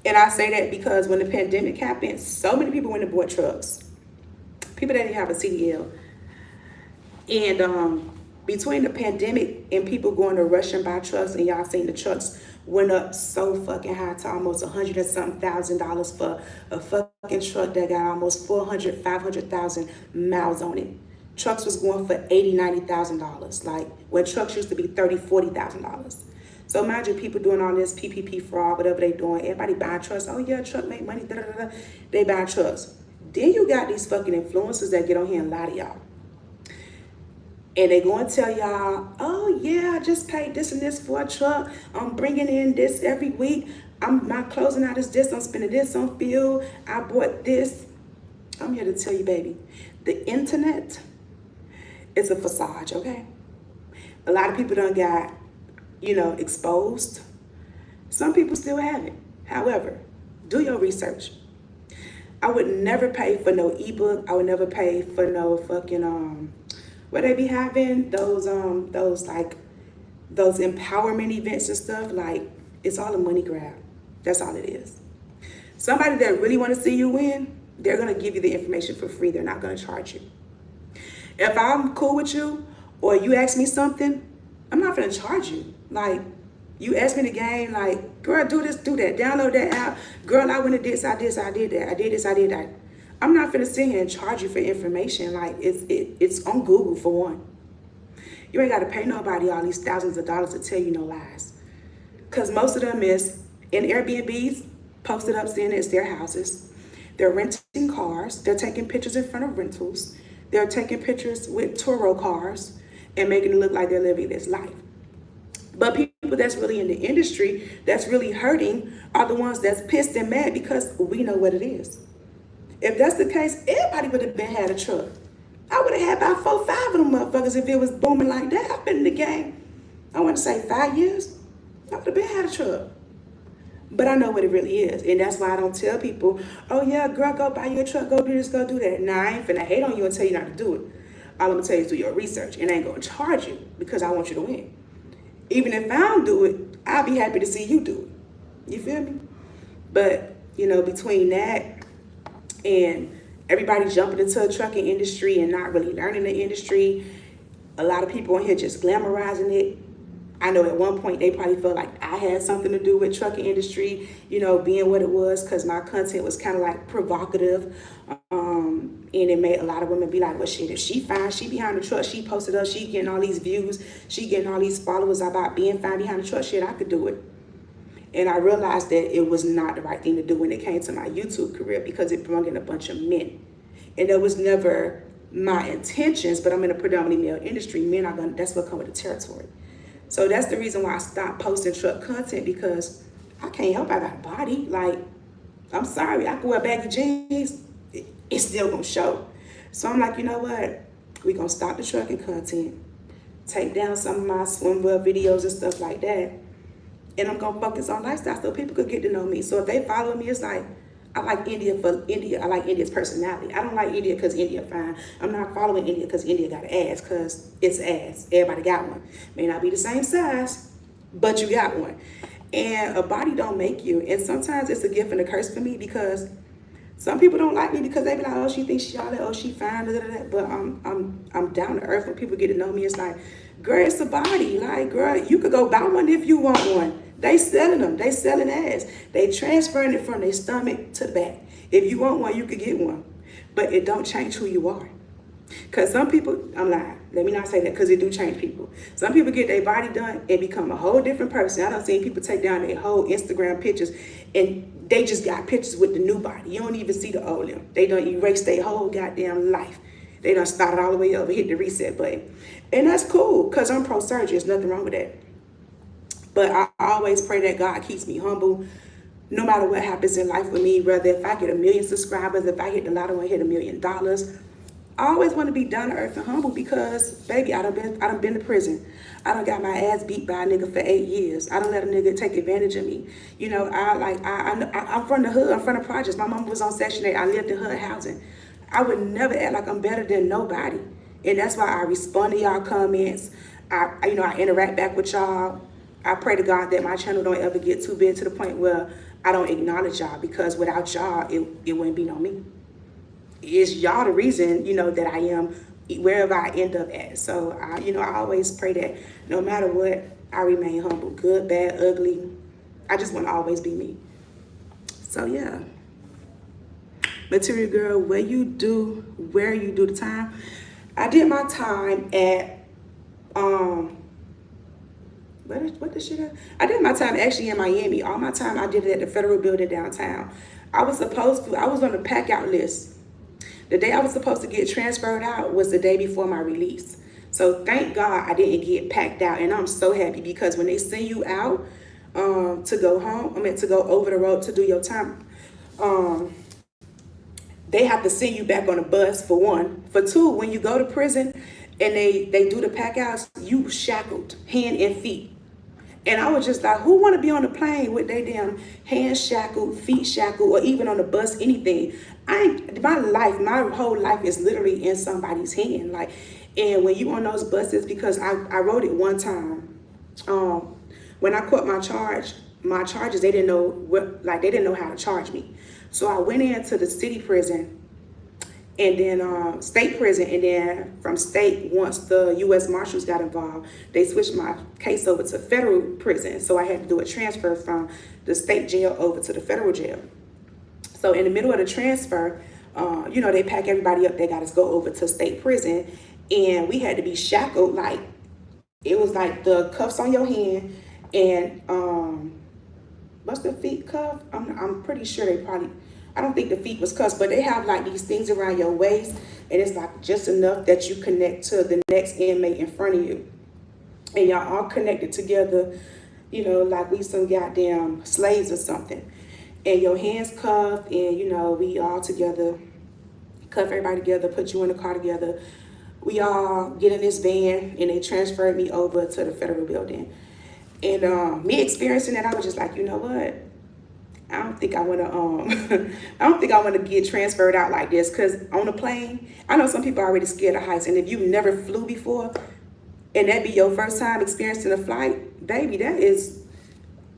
And I say that because when the pandemic happened, so many people went and bought trucks. People that didn't have a CDL. And between the pandemic and people going to rush and buy trucks, and y'all seen the trucks went up so fucking high to almost $100 and something thousand for a fucking truck that got almost 400, 500,000 miles on it. Trucks was going for $80,000, $90,000. Like, when trucks used to be $30,000, $40,000. So imagine people doing all this PPP fraud, whatever they doing. Everybody buying trucks. Oh yeah, truck make money. Da, da, da, da. They buy trucks. Then you got these fucking influencers that get on here and lie to y'all. And they go and tell y'all, oh yeah, I just paid this and this for a truck. I'm bringing in this every week. My closing out is this. I'm spending this on fuel. I bought this. I'm here to tell you, baby, the internet is a facade, okay? A lot of people done got, exposed. Some people still have it. However, do your research. I would never pay for no ebook. I would never pay for no fucking what they be having, those empowerment events and stuff. Like, it's all a money grab. That's all it is. Somebody that really want to see you win, they're gonna give you the information for free. They're not gonna charge you. If I'm cool with you or you ask me something, I'm not gonna charge you. Like, you ask me the game, like, girl, do this, do that, download that app. Girl, I went to this, I did that. I did this, I did that. I'm not gonna sit here and charge you for information. Like, it's on Google for one. You ain't gotta pay nobody all these thousands of dollars to tell you no lies. Cause most of them is in Airbnbs, posted up saying it's their houses. They're renting cars. They're taking pictures in front of rentals. They're taking pictures with Turo cars and making it look like they're living this life. But people that's really in the industry, that's really hurting, are the ones that's pissed and mad because we know what it is. If that's the case, everybody would have had a truck. I would have had about 4 or 5 of them motherfuckers if it was booming like that. I've been in the game, I want to say 5 years. I would have had a truck. But I know what it really is. And that's why I don't tell people, oh yeah, girl, go buy your truck, go do this, go do that. Nah, I ain't finna hate on you and tell you not to do it. All I'm gonna tell you is do your research, and I ain't gonna charge you because I want you to win. Even if I don't do it, I'll be happy to see you do it. You feel me? But, between that and everybody jumping into the trucking industry and not really learning the industry, a lot of people on here just glamorizing it. I know at one point they probably felt like I had something to do with trucking industry, being what it was, because my content was kind of like provocative. And it made a lot of women be like, well, shit, if she fine, she behind the truck, she posted up, she getting all these views, she getting all these followers about being fine behind the truck, shit, I could do it. And I realized that it was not the right thing to do when it came to my YouTube career, because it brought in a bunch of men. And that was never my intentions, but I'm in a predominantly male industry. Men are gonna, that's what come with the territory. So that's the reason why I stopped posting truck content, because I can't help I got a body. Like, I'm sorry, I can wear baggy jeans, it's still gonna show. So I'm like, you know what? We gonna stop the trucking content, take down some of my swimwear videos and stuff like that, and I'm gonna focus on lifestyle so people could get to know me. So if they follow me, it's like, I like India for India. I like India's personality. I don't like India because India fine. I'm not following India because India got an ass, because it's ass. Everybody got one. May not be the same size, but you got one. And a body don't make you. And sometimes it's a gift and a curse for me, because some people don't like me because they be like, oh, she thinks she all that, oh, she fine, da, da, da. But I'm down to earth. When people get to know me, it's like, girl, it's a body. Like, girl, you could go buy one if you want one. They selling them. They selling ass. They transferring it from their stomach to the back. If you want one, you could get one. But it don't change who you are. Because some people, I'm lying. Let me not say that, because it do change people. Some people get their body done and become a whole different person. I done seen people take down their whole Instagram pictures and they just got pictures with the new body. You don't even see the old them. They done erase their whole goddamn life. They done started all the way over, hit the reset button. And that's cool, because I'm pro-surgery. There's nothing wrong with that. But I always pray that God keeps me humble no matter what happens in life with me. Whether if I get 1 million subscribers, if I hit the lotto and hit $1 million, I always want to be down to earth and humble, because, baby, I done been to prison. I done got my ass beat by a nigga for 8 years. I done let a nigga take advantage of me. I'm from the hood. I'm from the projects. My mom was on Section 8. I lived in hood housing. I would never act like I'm better than nobody. And that's why I respond to y'all comments. I interact back with y'all. I pray to God that my channel don't ever get too big to the point where I don't acknowledge y'all, because without y'all, it wouldn't be no me. It's y'all the reason, that I am wherever I end up at. So, I always pray that no matter what, I remain humble, good, bad, ugly. I just want to always be me. So, yeah. Material Girl, where you do the time. I did my time at, what the shit? I did my time actually in Miami. All my time I did it at the Federal Building downtown. I was on the pack out list. The day I was supposed to get transferred out was the day before my release. So thank God I didn't get packed out. And I'm so happy, because when they send you out to go home, to go over the road to do your time, they have to send you back on a bus, for one. For two, when you go to prison and they do the pack outs, you shackled hand and feet. And I was just like, who want to be on the plane with their damn hands shackled, feet shackled, or even on the bus, anything? My whole life is literally in somebody's hand. Like, and when you on those buses, because I wrote it one time, when I caught my charges, they didn't know how to charge me. So I went into the city prison, and then state prison, and then from state, once the U.S. Marshals got involved, they switched my case over to federal prison. So I had to do a transfer from the state jail over to the federal jail. So in the middle of the transfer, they pack everybody up. They got us go over to state prison, and we had to be shackled. Like, it was like the cuffs on your hand, and what's the feet cuff? I'm pretty sure they probably. I don't think the feet was cuffs, but they have like these things around your waist, and it's like just enough that you connect to the next inmate in front of you. And y'all all connected together, like we some goddamn slaves or something. And your hands cuffed, and we all together, cuff everybody together, put you in the car together. We all get in this van, and they transferred me over to the federal building. And me experiencing that, I was just like, you know what? I don't think I want to I don't think I want to get transferred out like this, because on a plane, I know some people are already scared of heights, and if you never flew before and that be your first time experiencing a flight, baby, that is,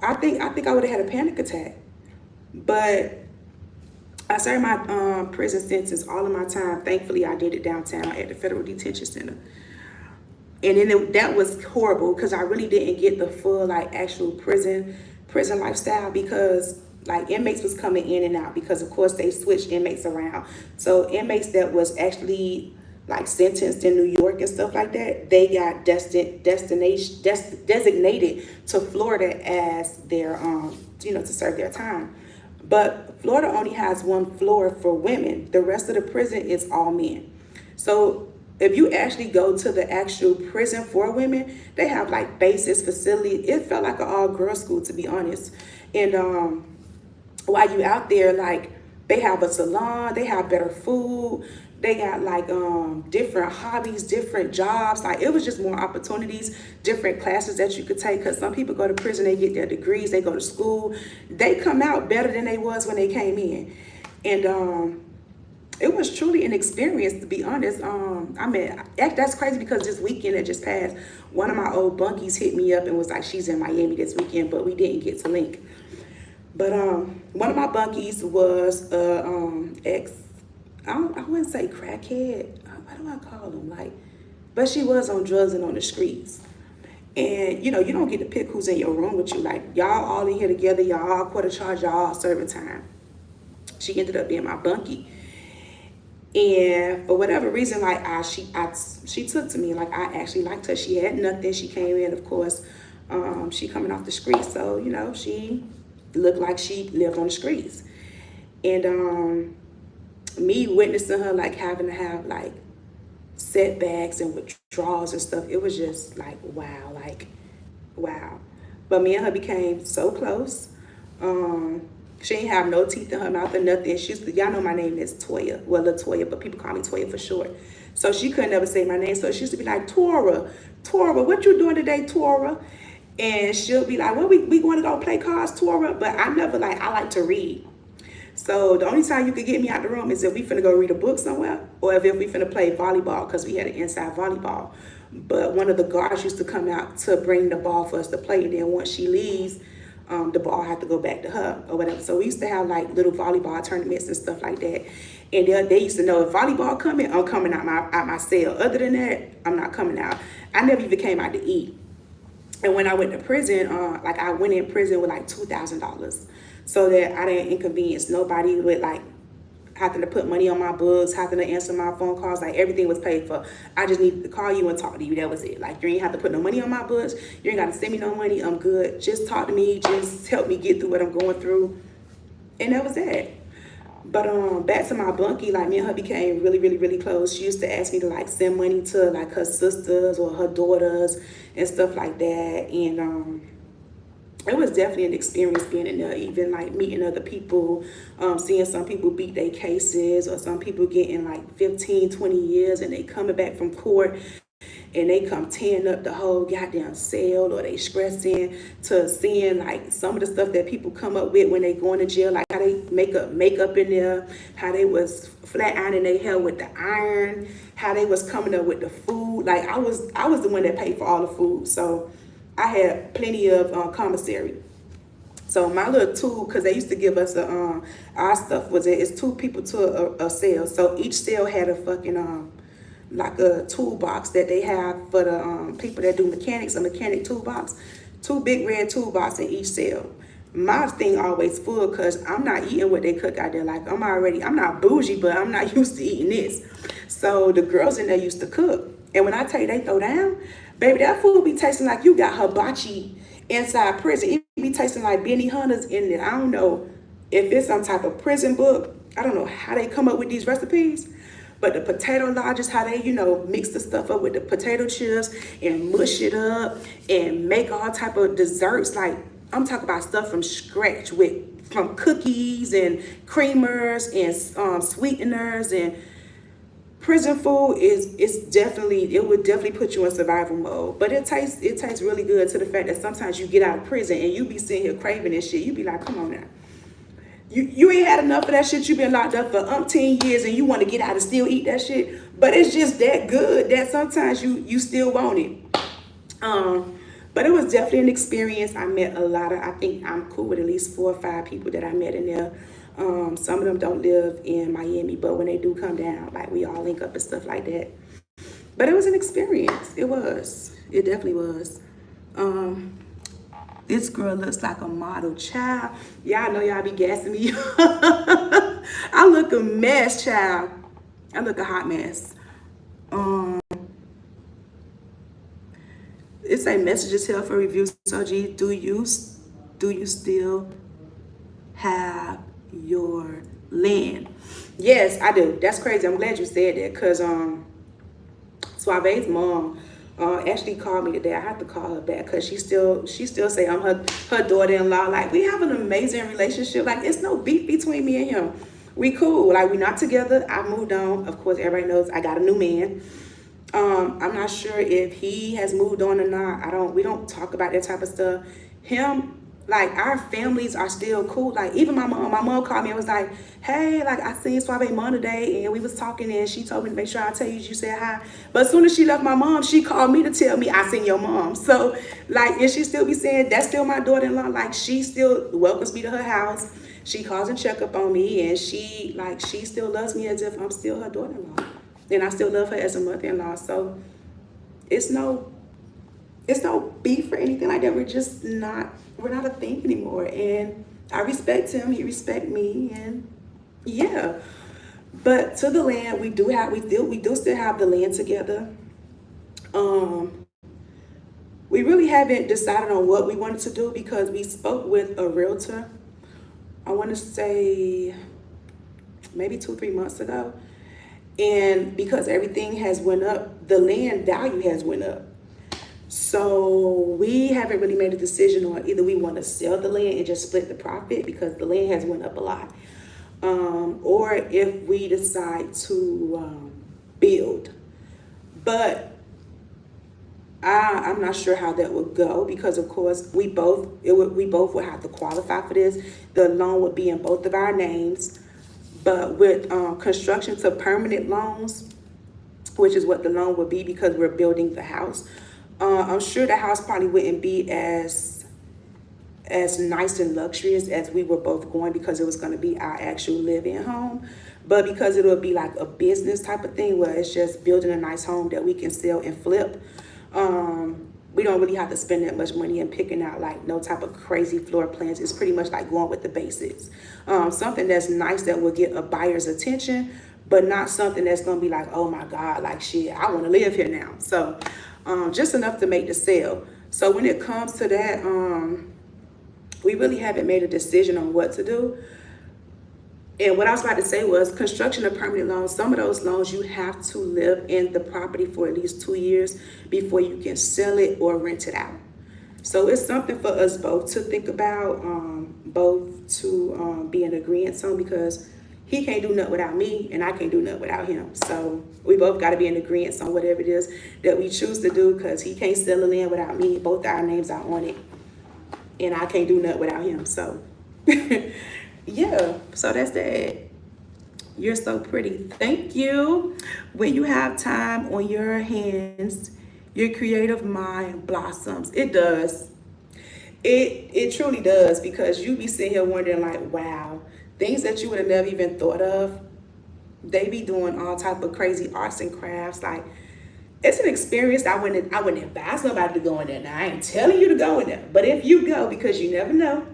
I think I would have had a panic attack. But I served my prison sentence all of my time. Thankfully, I did it downtown at the Federal Detention Center. And then that was horrible, because I really didn't get the full like actual prison lifestyle, because like inmates was coming in and out, because of course they switched inmates around. So inmates that was actually like sentenced in New York and stuff like that, they got designated to Florida as their to serve their time. But Florida only has one floor for women. The rest of the prison is all men. So if you actually go to the actual prison for women, they have like basis facilities. It felt like an all girls school, to be honest. And while you out there, like they have a salon, they have better food, they got like different hobbies, different jobs. Like it was just more opportunities, different classes that you could take. Because some people go to prison, they get their degrees, they go to school, they come out better than they was when they came in. And it was truly an experience, to be honest. I mean, that's crazy, because this weekend that just passed, one of my old bunkies hit me up and was like, she's in Miami this weekend, but we didn't get to link. But one of my bunkies was ex, I wouldn't say crackhead. What do I call them? Like, but she was on drugs and on the streets. And you don't get to pick who's in your room with you. Like y'all all in here together, y'all all quarter charge, y'all all serving time. She ended up being my bunkie. And for whatever reason, like she took to me. Like I actually liked her. She had nothing. She came in, of course. She coming off the streets, so she looked like she lived on the streets. And me witnessing her like having to have like setbacks and withdrawals and stuff, it was just like wow. But me and her became so close. She ain't have no teeth in her mouth or nothing. Y'all know my name is Toya. Well, LaToya, but people call me Toya for short. So she couldn't ever say my name. So she used to be like, Tora, what you doing today, Tora? And she'll be like, well, we going to go play cards, Tora. But I like to read. So the only time you could get me out the room is if we finna go read a book somewhere, or if we finna play volleyball, because we had an inside volleyball. But one of the guards used to come out to bring the ball for us to play. And then once she leaves, the ball had to go back to her or whatever. So we used to have like little volleyball tournaments and stuff like that. And they used to know if volleyball coming, I'm coming out my cell. Other than that, I'm not coming out. I never even came out to eat. And when I went to prison, I went in prison with like $2,000, so that I didn't inconvenience nobody with like having to put money on my books, having to answer my phone calls. Like everything was paid for. I just needed to call you and talk to you. That was it. Like you ain't have to put no money on my books. You ain't got to send me no money. I'm good. Just talk to me. Just help me get through what I'm going through. And that was it. But back to my bunkie, like me and her became really, really, really close. She used to ask me to like send money to like her sisters or her daughters and stuff like that. And it was definitely an experience being in there, even like meeting other people, seeing some people beat their cases, or some people getting like 15, 20 years and they coming back from court and they come tearing up the whole goddamn cell, or they stressing, to seeing like some of the stuff that people come up with when they going to jail, like how they make up makeup in there, how they was flat ironing their hair with the iron, how they was coming up with the food. Like I was the one that paid for all the food, so I had plenty of commissary. So my little tool, because they used to give us our stuff was it's 2 people to a cell, so each cell had a fucking like a toolbox that they have for the people that do mechanics, a mechanic toolbox, 2 big red toolbox in each cell. My thing always full, because I'm not eating what they cook out there. Like I'm not bougie, but I'm not used to eating this. So the girls in there used to cook. And when I tell you they throw down, baby, that food be tasting like you got hibachi inside prison. It be tasting like Benny Hunters in it. I don't know if it's some type of prison book. I don't know how they come up with these recipes. But the potato lodges, how they, mix the stuff up with the potato chips and mush it up and make all type of desserts. Like, I'm talking about stuff from scratch, from cookies and creamers and sweeteners. And prison food it would definitely put you in survival mode. But it tastes really good, to the fact that sometimes you get out of prison and you be sitting here craving this shit. You be like, come on now. You ain't had enough of that shit. You been locked up for umpteen years and you want to get out and still eat that shit. But it's just that good that sometimes you still want it. But it was definitely an experience. I met a lot of, I think I'm cool with at least 4 or 5 people that I met in there. Some of them don't live in Miami, but when they do come down, like we all link up and stuff like that. But it was an experience. It was. It definitely was. This girl looks like a model child. Y'all know y'all be gassing me. I look a mess, child. I look a hot mess. It's a messages here for reviews. So G, do you still have your land? Yes, I do. That's crazy. I'm glad you said that because Suave's mom actually called me today. I have to call her back because she still say I'm her daughter-in-law. Like, we have an amazing relationship. Like, it's no beef between me and him. We cool. Like, we're not together. I moved on. Of course, everybody knows I got a new man. I'm not sure if he has moved on or not. We don't talk about that type of stuff. Like, our families are still cool. Like, even my mom called me and was like, hey, like, I seen Suave mom today and we was talking and she told me to make sure I tell you said hi. But as soon as she left my mom, she called me to tell me I seen your mom. So, like, and she still be saying, that's still my daughter-in-law. Like, she still welcomes me to her house. She calls and check up on me and she still loves me as if I'm still her daughter-in-law. And I still love her as a mother-in-law. So, it's no beef or anything like that. We're not a thing anymore. And I respect him, he respect me, and yeah. But to the land, we do still have the land together. We really haven't decided on what we wanted to do because we spoke with a realtor, I want to say maybe 2-3 months ago. And because everything has went up, the land value has went up. So we haven't really made a decision on either we want to sell the land and just split the profit because the land has went up a lot. Or if we decide to build. But I'm not sure how that would go because, of course, we both would have to qualify for this. The loan would be in both of our names. But with construction to permanent loans, which is what the loan would be because we're building the house, I'm sure the house probably wouldn't be as nice and luxurious as we were both going because it was going to be our actual live-in home. But because it would be like a business type of thing where it's just building a nice home that we can sell and flip, we don't really have to spend that much money and picking out like no type of crazy floor plans. It's pretty much like going with the basics. Something that's nice that will get a buyer's attention, but not something that's going to be like, oh my God, like shit, I want to live here now. So just enough to make the sale. So when it comes to that, we really haven't made a decision on what to do. And what I was about to say was construction of permanent loans. Some of those loans, you have to live in the property for at least 2 years before you can sell it or rent it out. So it's something for us both to think about, both to be in agreement on because he can't do nothing without me and I can't do nothing without him. So we both got to be in agreement on whatever it is that we choose to do because he can't sell the land without me. Both our names are on it and I can't do nothing without him. So yeah, so that's that. You're so pretty. Thank you. When you have time on your hands, your creative mind blossoms. It does. It truly does because you be sitting here wondering like, wow, things that you would have never even thought of. They be doing all type of crazy arts and crafts. Like, it's an experience. I wouldn't advise somebody to go in there. Now, I ain't telling you to go in there. But if you go, because you never know,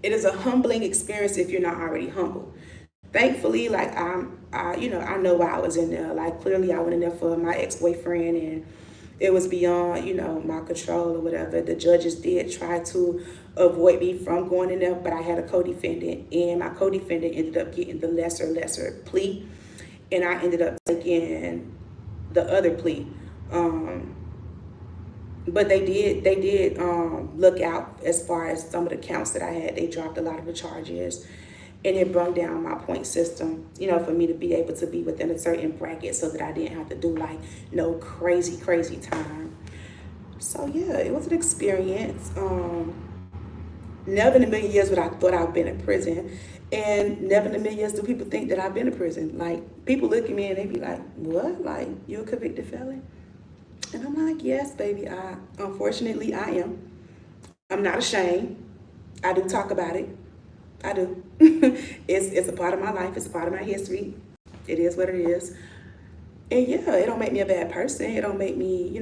it is a humbling experience if you're not already humble. Thankfully, like I know why I was in there. Like clearly I went in there for my ex-boyfriend and it was beyond, my control or whatever. The judges did try to avoid me from going in there, but I had a co-defendant and my co-defendant ended up getting the lesser plea and I ended up taking the other plea. But they did look out as far as some of the counts that I had. They dropped a lot of the charges and it brought down my point system, for me to be able to be within a certain bracket so that I didn't have to do like no crazy time. So yeah, it was an experience. Never in a million years would I thought I've been in prison. And never in a million years do people think that I've been in prison. Like, people look at me and they be like, what? Like, you a convicted felon? And I'm like, yes, baby, unfortunately, I am. I'm not ashamed. I do talk about it. I do. It's a part of my life. It's a part of my history. It is what it is. And yeah, it don't make me a bad person. It don't make me,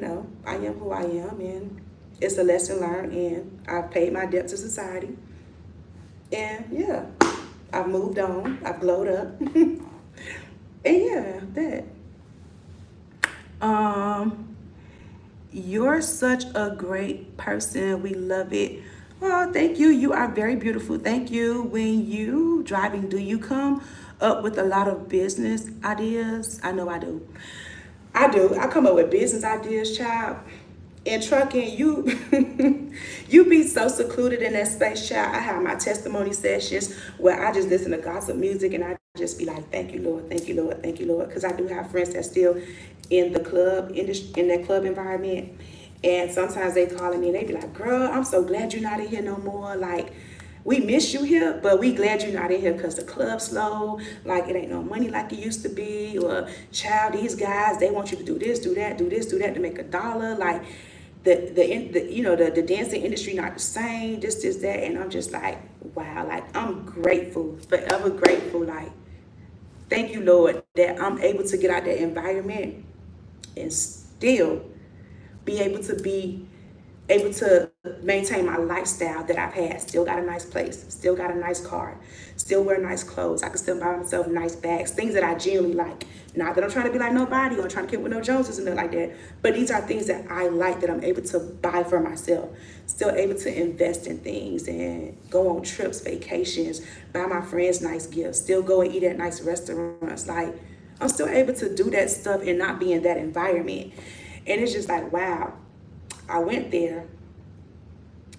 I am who I am, and it's a lesson learned, and I've paid my debt to society. And yeah, I've moved on. I've glowed up. And yeah, that. You're such a great person. We love it. Oh, thank you. You are very beautiful. Thank you. When you driving, do you come up with a lot of business ideas? I know I do. I do. I come up with business ideas, child. In trucking, you you be so secluded in that space, child. I have my testimony sessions where I just listen to gospel music and I just be like, thank you, Lord, thank you, Lord, thank you, Lord. Because I do have friends that still in the club industry, in that club environment. And sometimes they calling me and they be like, girl, I'm so glad you're not in here no more. Like, we miss you here, but we glad you're not in here because the club's slow. Like, it ain't no money like it used to be. Or, child, these guys, they want you to do this, do that, do this, do that to make $1. Like, the dancing industry not the same, this, that. And I'm just like, wow, like, I'm grateful, forever grateful. Like, thank you, Lord, that I'm able to get out that environment and still be able to maintain my lifestyle that I've had. Still got a nice place, still got a nice car, still wear nice clothes. I can still buy myself nice bags, things that I genuinely like. Not that I'm trying to be like nobody or trying to keep with no Joneses and nothing like that, but these are things that I like that I'm able to buy for myself. Still able to invest in things and go on trips, vacations, buy my friends nice gifts, still go and eat at nice restaurants. Like, I'm still able to do that stuff and not be in that environment. And it's just like, wow. I went there.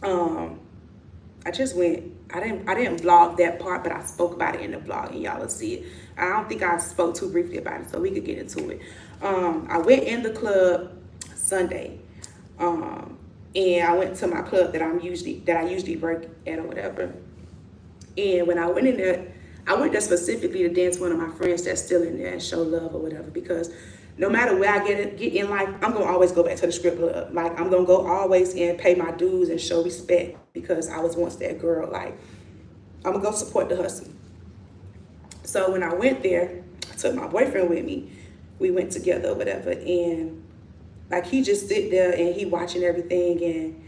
I just went. I didn't vlog that part, but I spoke about it in the vlog, and y'all will see it. I don't think I spoke too briefly about it, so we could get into it. I went in the club Sunday, and I went to my club that I usually work at or whatever. And when I went in there, I went there specifically to dance with one of my friends that's still in there and show love or whatever, because no matter where I get in life, I'm going to always go back to the strip club. Like, I'm going to go always and pay my dues and show respect because I was once that girl. Like, I'm going to go support the hustle. So when I went there, I took my boyfriend with me. We went together or whatever. And, like, he just sit there and he watching everything. And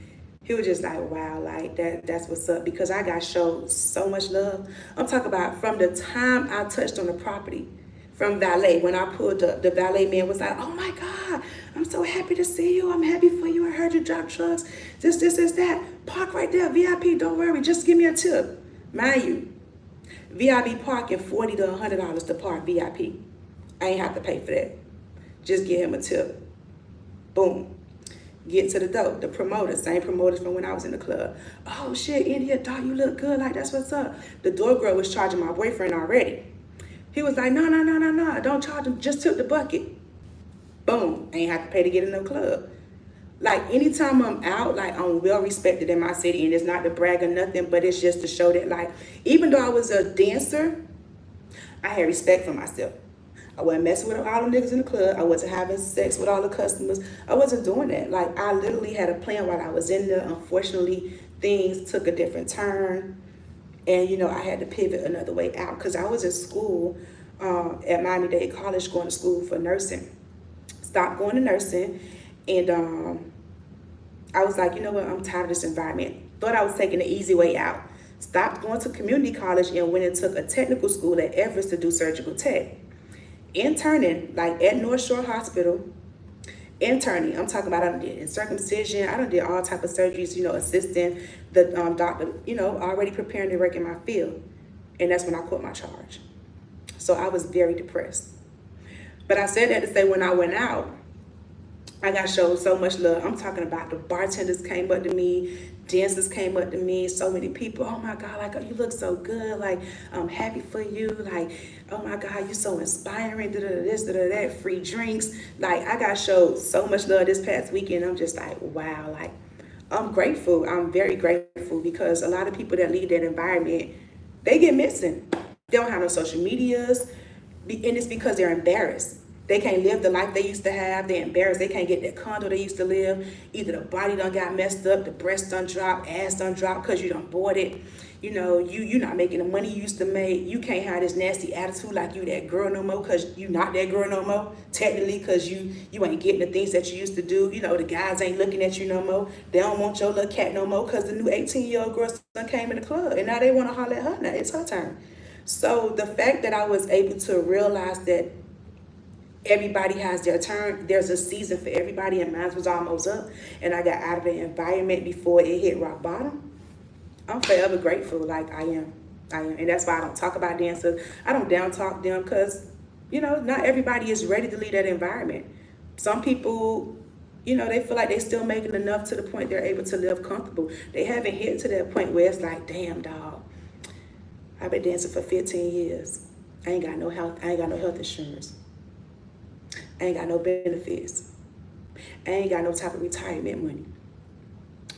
he was just like, wow, like, that's what's up. Because I got showed so much love. I'm talking about from the time I touched on the property. From valet, when I pulled up, the valet man was like, oh my God, I'm so happy to see you. I'm happy for you. I heard you drop trucks. This, that. Park right there, VIP, don't worry, just give me a tip. Mind you, VIP parking $40 to $100 to park VIP. I ain't have to pay for that. Just give him a tip. Boom. Get to the door. The promoter, same promoters from when I was in the club. Oh shit, India, dog, you look good. Like, that's what's up. The door girl was charging my boyfriend already. He was like, no, don't charge him, just tip the bucket. Boom, I ain't have to pay to get in no club. Like, anytime I'm out, like, I'm well respected in my city, and it's not to brag or nothing, but it's just to show that, like, even though I was a dancer, I had respect for myself. I wasn't messing with all the niggas in the club. I wasn't having sex with all the customers. I wasn't doing that. Like, I literally had a plan while I was in there. Unfortunately, things took a different turn. And, I had to pivot another way out because I was in school at Miami-Dade College going to school for nursing. Stopped going to nursing. And I was like, you know what? I'm tired of this environment. Thought I was taking the easy way out. Stopped going to community college and went and took a technical school at Everest to do surgical tech. Interning, like at North Shore Hospital. Interning, I'm talking about I done did circumcision, I done did all type of surgeries, assisting the doctor, already preparing to work in my field. And that's when I quit my charge. So I was very depressed. But I said that to say when I went out, I got showed so much love. I'm talking about the bartenders came up to me, dancers came up to me, so many people. Oh my God, like, oh, you look so good. Like, I'm happy for you. Like, oh my God, you're so inspiring. This, that, free drinks. Like, I got showed so much love this past weekend. I'm just like, wow, like, I'm grateful. I'm very grateful because a lot of people that leave that environment, they get missing. They don't have no social medias, and it's because they're embarrassed. They can't live the life they used to have. They're embarrassed. They can't get that condo they used to live. Either the body done got messed up, the breast done dropped, ass done dropped because you done bought it. You know, you not making the money you used to make. You can't have this nasty attitude like you that girl no more because you not that girl no more. Technically, because you ain't getting the things that you used to do. You know, the guys ain't looking at you no more. They don't want your little cat no more because the new 18-year-old girl done came in the club. And now they want to holler at her now. It's her turn. So the fact that I was able to realize that everybody has their turn, there's a season for everybody, and mine was almost up, and I got out of the environment before it hit rock bottom, I'm forever grateful. Like I am. And that's why I don't talk about dancers. I don't down talk them because, you know, not everybody is ready to leave that environment. Some people, you know, they feel like they still making enough to the point they're able to live comfortable. They haven't hit to that point where it's like, damn, dog, I've been dancing for 15 years. I ain't got no health. I ain't got no health insurance. I ain't got no benefits. I ain't got no type of retirement money.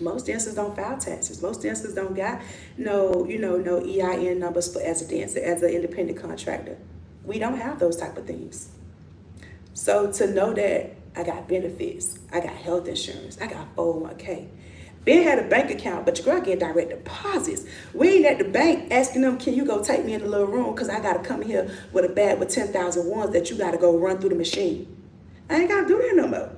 Most dancers don't file taxes. Most dancers don't got no, you know, no EIN numbers for as a dancer, as an independent contractor. We don't have those type of things. So to know that I got benefits, I got health insurance, I got 401k. Ben had a bank account, but your girl getting direct deposits. We ain't at the bank asking them, can you go take me in the little room? Because I got to come here with a bag with 10,000 ones that you got to go run through the machine. I ain't got to do that no more.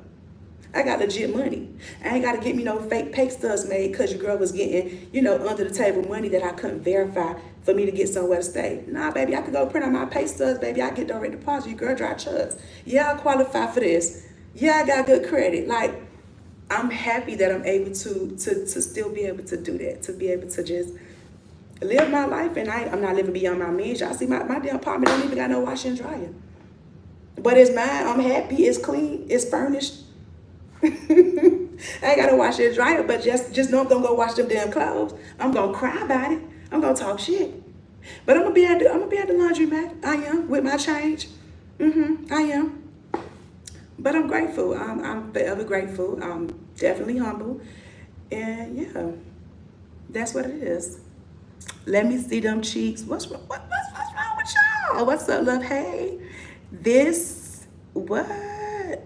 I got legit money. I ain't got to get me no fake pay stubs made because your girl was getting, you know, under the table money that I couldn't verify for me to get somewhere to stay. Nah, baby, I could go print out my pay stubs, baby. I get direct deposit. Your girl dry chucks. Yeah, I qualify for this. Yeah, I got good credit. Like, I'm happy that I'm able to still be able to do that, to be able to just live my life, and I'm not living beyond my means. Y'all see my damn apartment don't even got no washer and dryer. But it's mine. I'm happy. It's clean. It's furnished. I ain't got to wash and dryer, but just know I'm gonna go wash them damn clothes. I'm gonna cry about it. I'm gonna talk shit. But I'm gonna be at the laundromat. I am with my change. I am. But I'm grateful. I'm forever grateful. I'm definitely humble. And yeah, that's what it is. Let me see them cheeks. What's wrong with y'all? What's up, love? Hey, what?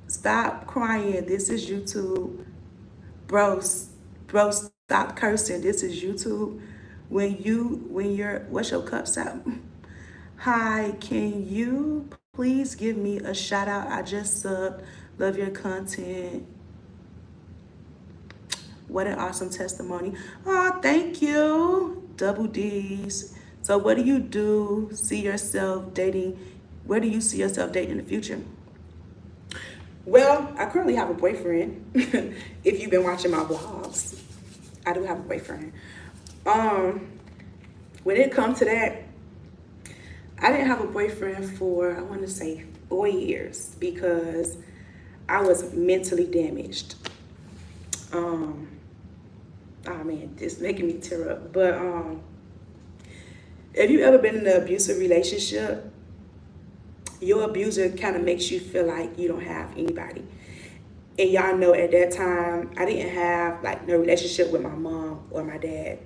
Stop crying. This is YouTube. Bro, stop cursing. This is YouTube. What's your cup sound? Hi, can you please give me a shout out? I just subbed. Love your content. What an awesome testimony. Oh, thank you. Double D's. So what do you see yourself dating? Where do you see yourself dating in the future? Well, I currently have a boyfriend. If you've been watching my vlogs, I do have a boyfriend. When it comes to that, I didn't have a boyfriend for, I want to say 4 years because I was mentally damaged. Oh man, this making me tear up. But if you ever been in an abusive relationship, your abuser kind of makes you feel like you don't have anybody. And y'all know at that time, I didn't have like no relationship with my mom or my dad.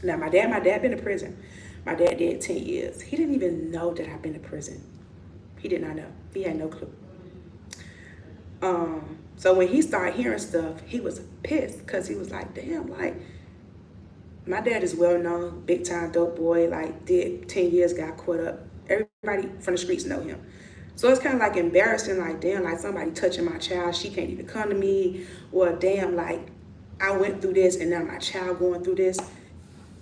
Now my dad been to prison. My dad did 10 years. He didn't even know that I've been to prison. He did not know. He had no clue. So when he started hearing stuff, he was pissed because he was like, damn, like, my dad is well known, big time dope boy, like did 10 years, got caught up. Everybody from the streets know him. So it's kind of like embarrassing, like, damn, like somebody touching my child, she can't even come to me. Or damn, like, I went through this and now my child going through this.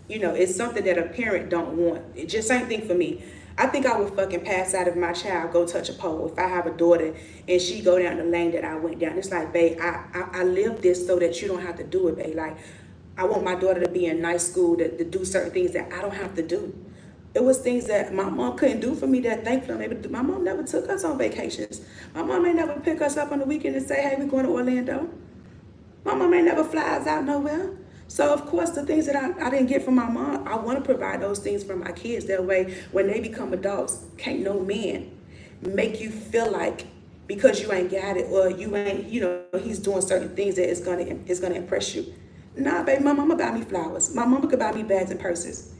You know, it's something that a parent don't want. It just same thing for me. I think I would fucking pass out if my child go touch a pole. If I have a daughter and she go down the lane that I went down, it's like, babe, I live this so that you don't have to do it, babe. Like, I want my daughter to be in nice school, to do certain things that I don't have to do. It was things that my mom couldn't do for me that thankfully I'm able to do. My mom never took us on vacations. My mom ain't never pick us up on the weekend and say, hey, we're going to Orlando. My mom ain't never fly us out nowhere. So, of course, the things that I didn't get from my mom, I want to provide those things for my kids. That way, when they become adults, can't no man make you feel like because you ain't got it, or you ain't, he's doing certain things that is gonna impress you. Nah, baby, my mama buy me flowers. My mama could buy me bags and purses.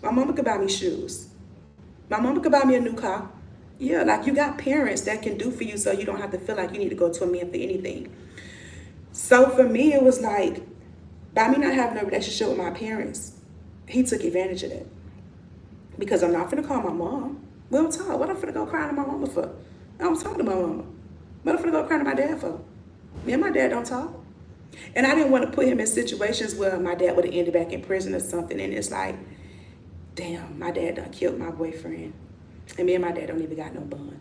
My mama could buy me shoes. My mama could buy me a new car. Yeah, like you got parents that can do for you, so you don't have to feel like you need to go to a man for anything. So for me, it was like, by me not having a relationship with my parents, he took advantage of that. Because I'm not finna call my mom. We don't talk. What I'm finna go cry to my mama for? I don't talk to my mama. What I'm finna go cry to my dad for? Me and my dad don't talk. And I didn't want to put him in situations where my dad would have ended back in prison or something. And it's like, damn, my dad done killed my boyfriend. And me and my dad don't even got no bond.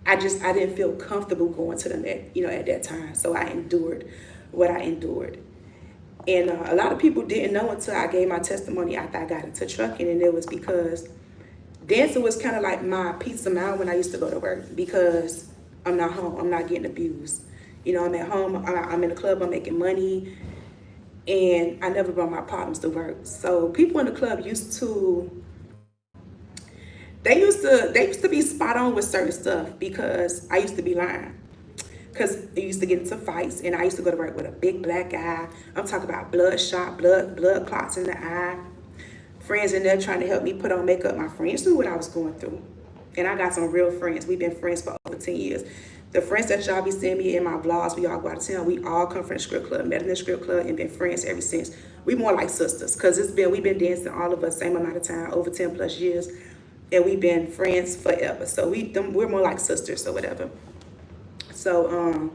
I didn't feel comfortable going to them at that time. So I endured what I endured. And a lot of people didn't know until I gave my testimony after I got into trucking. And it was because dancing was kind of like my peace of mind when I used to go to work, because I'm not home. I'm not getting abused. I'm at home. I'm in the club. I'm making money. And I never brought my problems to work. So people in the club used to be spot on with certain stuff, because I used to be lying. Because I used to get into fights, and I used to go to work with a big black eye. I'm talking about bloodshot, blood clots in the eye. Friends in there trying to help me put on makeup. My friends knew what I was going through. And I got some real friends. We've been friends for over 10 years. The friends that y'all be seeing me in my vlogs, we all go out of town. We all come from the script club, met in the script club, and been friends ever since. We more like sisters, because we've been dancing all of us same amount of time, over 10 plus years. And we've been friends forever. So we're more like sisters or whatever. So,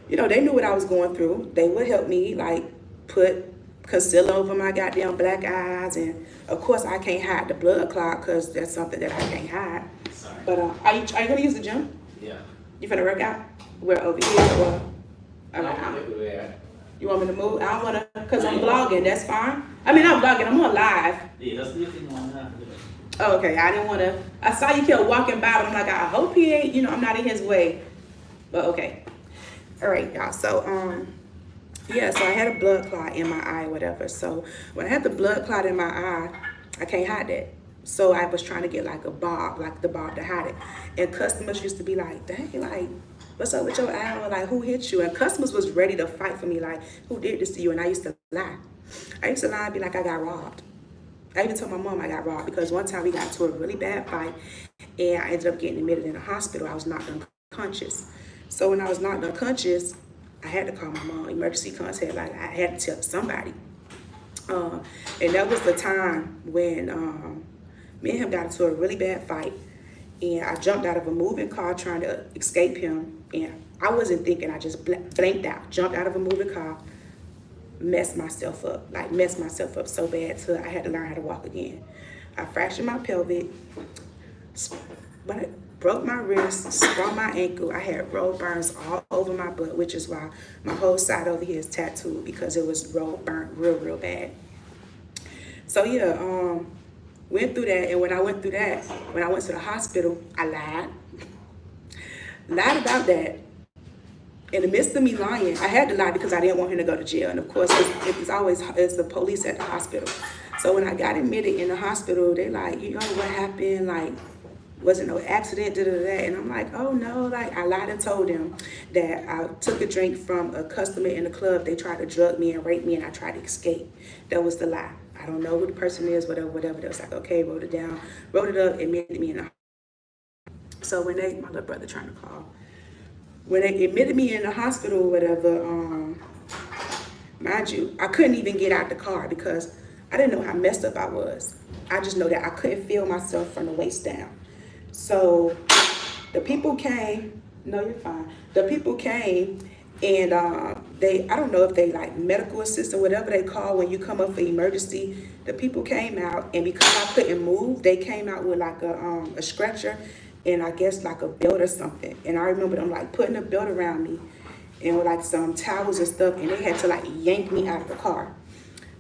they knew what I was going through. They would help me, like, put concealer over my goddamn black eyes. And, of course, I can't hide the blood clot, because that's something that I can't hide. Sorry. But are you going to use the gym? Yeah. You finna work out? We're over here, or? You want me to move? I don't want to, because I'm vlogging. That's fine. I mean, I'm vlogging. I'm on live. Yeah, that's the thing on live. Oh, okay. I didn't want to. I saw you kept walking by, but I'm like, I hope he ain't, I'm not in his way. But okay. All right, y'all. So, yeah, so I had a blood clot in my eye, whatever. So when I had the blood clot in my eye, I can't hide that. So I was trying to get like a bob, like the bob to hide it. And customers used to be like, dang, like, what's up with your eye? Or like, who hit you? And customers was ready to fight for me, like, who did this to you? And I used to lie. I used to lie and be like, I got robbed. I even told my mom I got robbed, because one time we got into a really bad fight, and I ended up getting admitted in the hospital. I was knocked unconscious. So when I was knocked unconscious, I had to call my mom, emergency contact, like I had to tell somebody. And that was the time when me and him got into a really bad fight, and I jumped out of a moving car trying to escape him, and I wasn't thinking, I just blanked out, jumped out of a moving car, messed myself up so bad till I had to learn how to walk again. I fractured my pelvic, but broke my wrist, sprained my ankle. I had road burns all over my butt, which is why my whole side over here is tattooed, because it was road burnt real bad. So yeah, went through that. And when I went through that, when I went to the hospital, I lied about that. In the midst of me lying, I had to lie because I didn't want him to go to jail. And of course, it's the police at the hospital. So when I got admitted in the hospital, they like, what happened? Like, wasn't no accident, And I'm like, oh no, like I lied and told them that I took a drink from a customer in the club. They tried to drug me and rape me, and I tried to escape. That was the lie. I don't know who the person is, whatever. They was like, okay, wrote it down, wrote it up, admitted me in the hospital. So when my little brother trying to call. When they admitted me in the hospital or whatever, mind you, I couldn't even get out the car because I didn't know how messed up I was. I just know that I couldn't feel myself from the waist down. So the people came, no, you're fine. The people came and I don't know if they like medical assistant, whatever they call when you come up for emergency. The people came out, and because I couldn't move, they came out with like a stretcher and I guess like a belt or something. And I remember them like putting a belt around me and with like some towels and stuff, and they had to like yank me out of the car.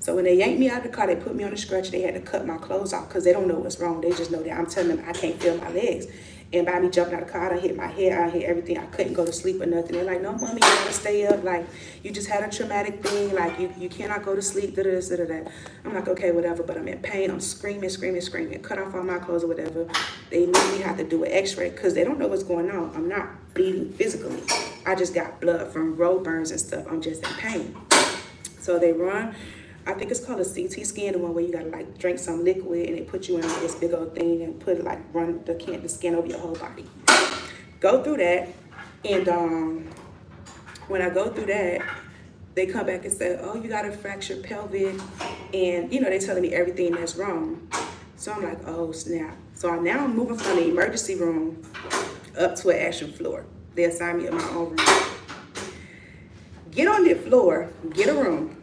So when they yanked me out of the car, they put me on a stretcher. They had to cut my clothes off because they don't know what's wrong. They just know that I'm telling them I can't feel my legs. And by me jumping out of the car, I hit my head, I hit everything. I couldn't go to sleep or nothing. They're like, no, mommy, you gotta stay up. Like, you just had a traumatic thing. Like, you cannot go to sleep, da-da-da, da-da-da. I'm like, okay, whatever. But I'm in pain. I'm screaming, screaming, screaming. Cut off all my clothes or whatever. They immediately have to do an x-ray because they don't know what's going on. I'm not bleeding physically. I just got blood from road burns and stuff. I'm just in pain. So they run, I think it's called a CT scan, the one where you gotta like drink some liquid and they put you in like this big old thing and put like run the scan over your whole body. Go through that, and when I go through that, they come back and say, oh, you got a fractured pelvic, and you know, they telling me everything that's wrong. So I'm like, oh snap. So now I'm moving from the emergency room up to an actual floor. They assigned me in my own room. Get on the floor, get a room.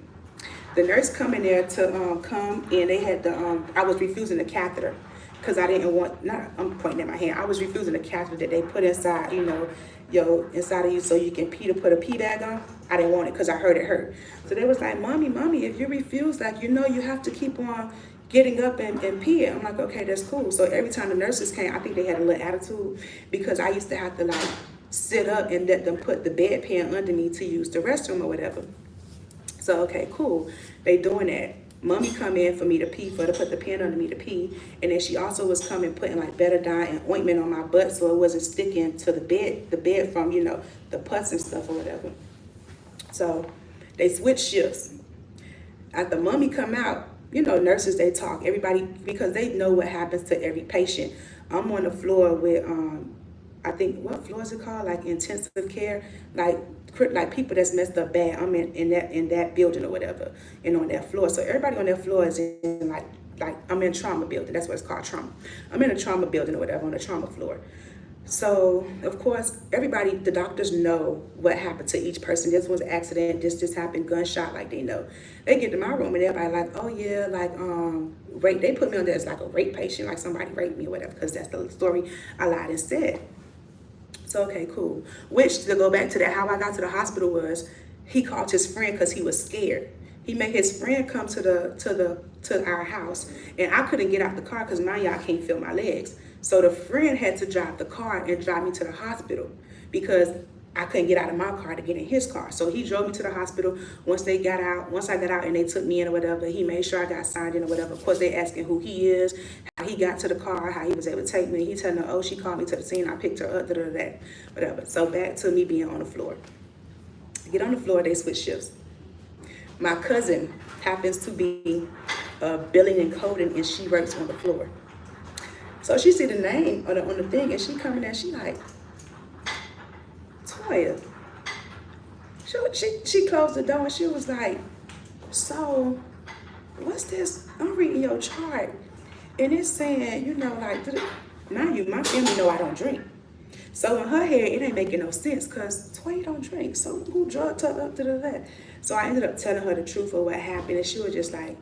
The nurse come in there to come, and they had the, I was refusing the catheter because I didn't want, I'm pointing at my hand. I was refusing the catheter that they put inside, you know, inside of you so you can pee to put a pee bag on. I didn't want it because I heard it hurt. So they was like, mommy, if you refuse, like, you know, you have to keep on getting up and peeing. I'm like, okay, that's cool. So every time the nurses came, I think they had a little attitude because I used to have to like sit up and let them put the bedpan under me to use the restroom or whatever. So, okay, cool. They doing that. Mommy come in for me to pee, to put the pen under me to pee. And then she also was coming, putting like betadine and ointment on my butt so it wasn't sticking to the bed from, you know, the pus and stuff or whatever. So they switch shifts. After mommy come out, you know, nurses, they talk, everybody, because they know what happens to every patient. I'm on the floor with, I think, what floor is it called? Like intensive care, like people that's messed up bad. I'm in that building or whatever, and on that floor. So everybody on that floor is in like I'm in trauma building. That's what it's called, trauma. I'm in a trauma building or whatever on the trauma floor. So of course, everybody, the doctors know what happened to each person. This was an accident. This happened, gunshot. Like they know. They get to my room and everybody like, oh yeah, like rape. They put me on there as like a rape patient, like somebody raped me or whatever, because that's the story I lied and said. So, okay, cool. Which, to go back to that, how I got to the hospital was, he called his friend because he was scared. He made his friend come to our house, and I couldn't get out the car because mind you, I can't feel my legs. So the friend had to drive the car and drive me to the hospital because I couldn't get out of my car to get in his car. So he drove me to the hospital. Once I got out and they took me in or whatever, he made sure I got signed in or whatever. Of course, they asking who he is, how he got to the car, how he was able to take me. He telling her, oh, she called me to the scene. I picked her up, whatever. So back to me being on the floor. I get on the floor, they switch shifts. My cousin happens to be billing and coding, and she works on the floor. So she see the name on the thing, and she coming in, she like, Toya. She closed the door and she was like, so what's this? I'm reading your chart and it's saying, you know, like, mind you, my family know I don't drink. So in her head, it ain't making no sense because Toya don't drink. So who drugged her up to that? So I ended up telling her the truth of what happened, and she was just like,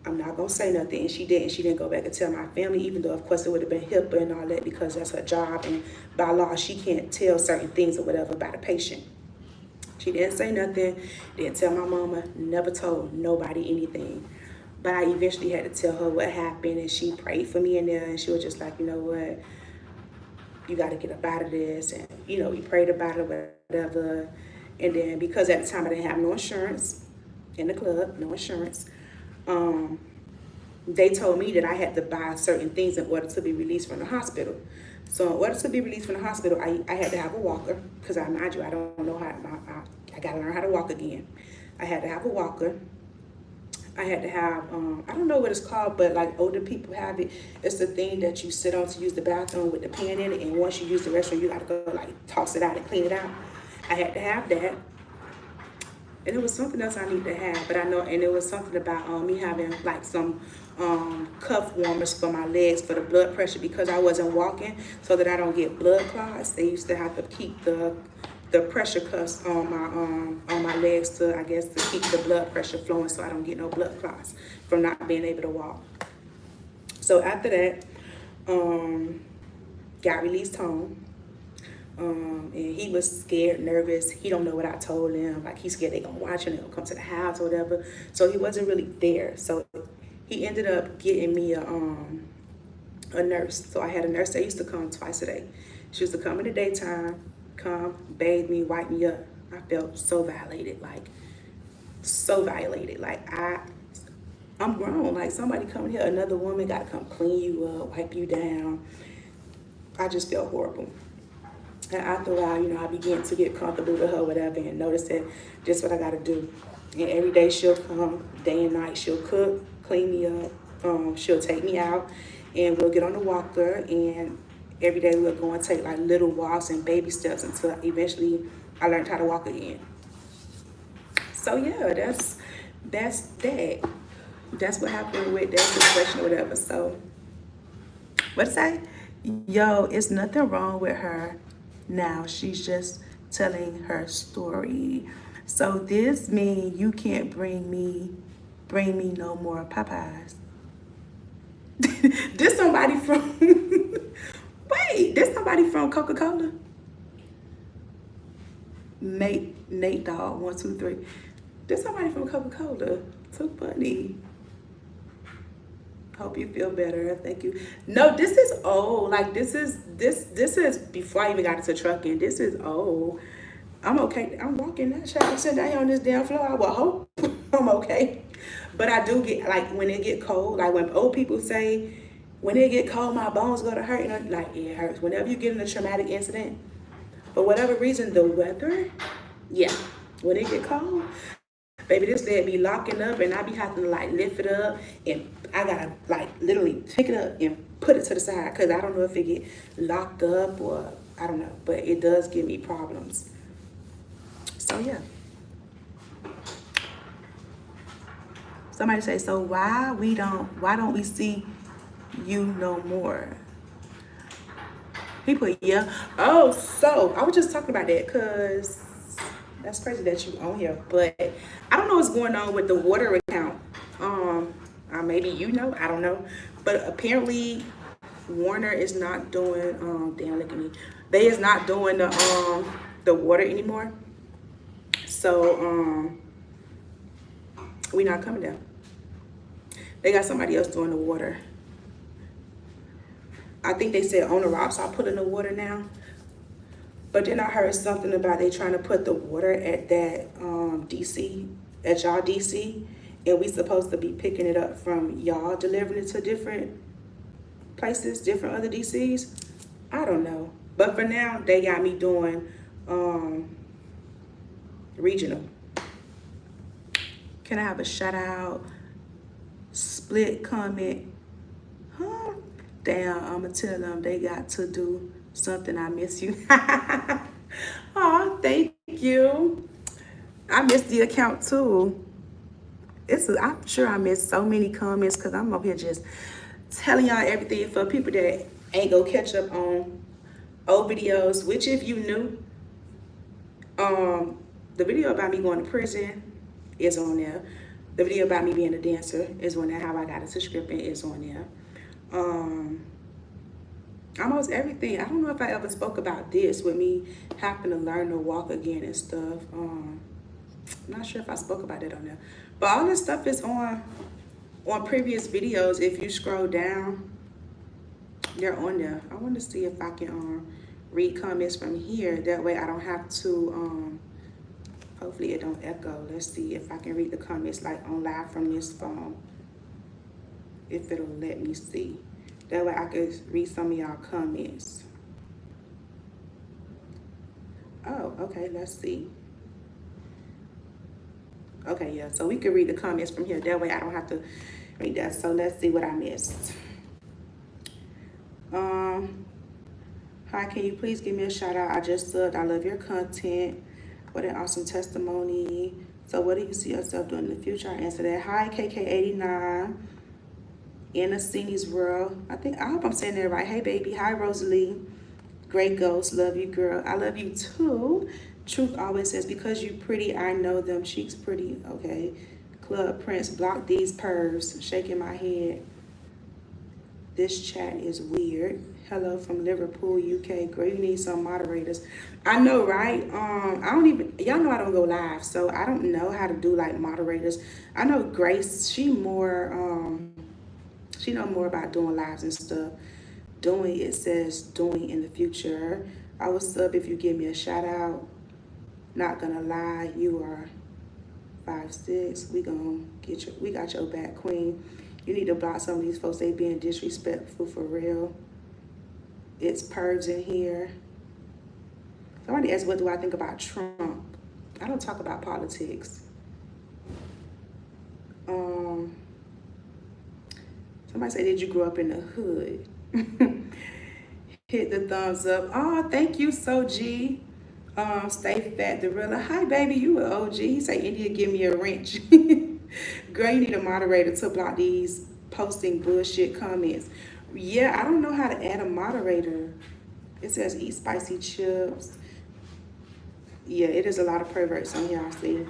I'm not gonna say nothing. And she didn't. She didn't go back and tell my family, even though of course it would have been HIPAA and all that because that's her job, and by law she can't tell certain things or whatever about a patient. She didn't say nothing, didn't tell my mama, never told nobody anything. But I eventually had to tell her what happened, and she prayed for me in there, and she was just like, you know what, you got to get up out of this. And you know, we prayed about it, whatever. And then because at the time I didn't have no insurance in the club, no insurance, they told me that I had to buy certain things in order to be released from the hospital. So in order to be released from the hospital, I had to have a walker because I mind you, I don't know how, I got to learn how to walk again. I had to have a walker. I had to have, I don't know what it's called, but like older people have it. It's the thing that you sit on to use the bathroom with the pan in it, and once you use the restroom, you got to go like toss it out and clean it out. I had to have that. And it was something else I need to have, but I know, and it was something about me having like some cuff warmers for my legs for the blood pressure because I wasn't walking, so that I don't get blood clots. They used to have to keep the pressure cuffs on my legs to, I guess, to keep the blood pressure flowing so I don't get no blood clots from not being able to walk. So after that, got released home. And he was scared, nervous. He don't know what I told him. Like, he's scared they gonna watch him, they gonna come to the house or whatever. So he wasn't really there. So he ended up getting me a nurse. So I had a nurse that used to come twice a day. She used to come in the daytime, come, bathe me, wipe me up. I felt so violated, like so violated. Like I'm grown. Like, somebody coming here, another woman got to come clean you up, wipe you down. I just felt horrible. And after a while, you know, I began to get comfortable with her, whatever, and notice that this is what I got to do. And every day she'll come, day and night, she'll cook, clean me up, she'll take me out, and we'll get on the walker, and every day we'll go and take like little walks and baby steps until eventually I learned how to walk again. So yeah, that's that. That's what happened with that situation or whatever. So what'd I say? Yo, it's nothing wrong with her now. She's just telling her story. So this means you can't bring me no more Popeyes. This somebody from wait, this somebody from Coca-Cola? Nate Dog 123. This somebody from Coca-Cola. So funny. Hope you feel better. Thank you. No, this is old. Like, this is before I even got into trucking. This is old. I'm okay. I'm walking that shit. I'm sitting down here on this damn floor. I will hope I'm okay. But I do get, like, when it get cold, like when old people say, when it get cold, my bones go to hurt. And I'm like, it hurts. Whenever you get in a traumatic incident, for whatever reason, the weather, yeah, when it get cold, baby, this leg be locking up, and I be having to like lift it up, and I gotta like literally pick it up and put it to the side, because I don't know if it get locked up or I don't know, but it does give me problems. So yeah. Somebody say, so why don't we see you no more? He put, yeah. Oh, so I was just talking about that, because that's crazy that you on here, but I don't know what's going on with the water account. Maybe you know, I don't know, but apparently Warner is not doing. Damn, look at me. They is not doing the water anymore. So we not coming down. They got somebody else doing the water. I think they said Owner Ops are putting the water now. But then I heard something about they trying to put the water at that DC, at y'all DC, and we supposed to be picking it up from y'all, delivering it to different places, different other DCs. I don't know. But for now, they got me doing regional. Can I have a shout out? Split comment. Huh? Damn, I'm gonna tell them they got to do something. I miss you. Oh, thank you. I missed the account too. I'm sure I missed so many comments because I'm up here just telling y'all everything for people that ain't gonna catch up on old videos. Which, if you knew, the video about me going to prison is on there. The video about me being a dancer is on there. How I got into scripting is on there. Almost everything. I don't know if I ever spoke about this with me having to learn to walk again and stuff. I'm not sure if I spoke about it on there. But all this stuff is on previous videos. If you scroll down, they're on there. I want to see if I can read comments from here. That way I don't have to, hopefully it don't echo. Let's see if I can read the comments like on live from this phone. If it'll let me see. That way I could read some of y'all comments. Oh, okay, let's see. Okay, yeah, so we can read the comments from here. That way I don't have to read that. So let's see what I missed. Hi, can you please give me a shout out? I just subbed. I love your content. What an awesome testimony. So what do you see yourself doing in the future? I answer that. Hi, KK89. In a Cini's world. I hope I'm saying that right. Hey, baby. Hi, Rosalie. Great ghost. Love you, girl. I love you, too. Truth always says, because you pretty, I know them. Cheeks pretty. Okay. Club Prince. Block these pervs. Shaking my head. This chat is weird. Hello from Liverpool, UK. Girl, you need some moderators. I know, right? I don't even, y'all know I don't go live, so I don't know how to do like moderators. I know Grace, she know more about doing lives and stuff. Doing, it says doing in the future. I will sub if you give me a shout out. Not gonna lie, you are 5'6". We got your back, Queen. You need to block some of these folks. They being disrespectful for real. It's purge in here. Somebody asked, what do I think about Trump? I don't talk about politics. Somebody said, did you grow up in the hood? Hit the thumbs up. Oh, thank you, So G. Stay fat, the real. Hi, baby, you an OG. He say, India, give me a wrench. Girl, you need a moderator to block these posting bullshit comments. Yeah, I don't know how to add a moderator. It says eat spicy chips. Yeah, it is a lot of perverts on here, I see.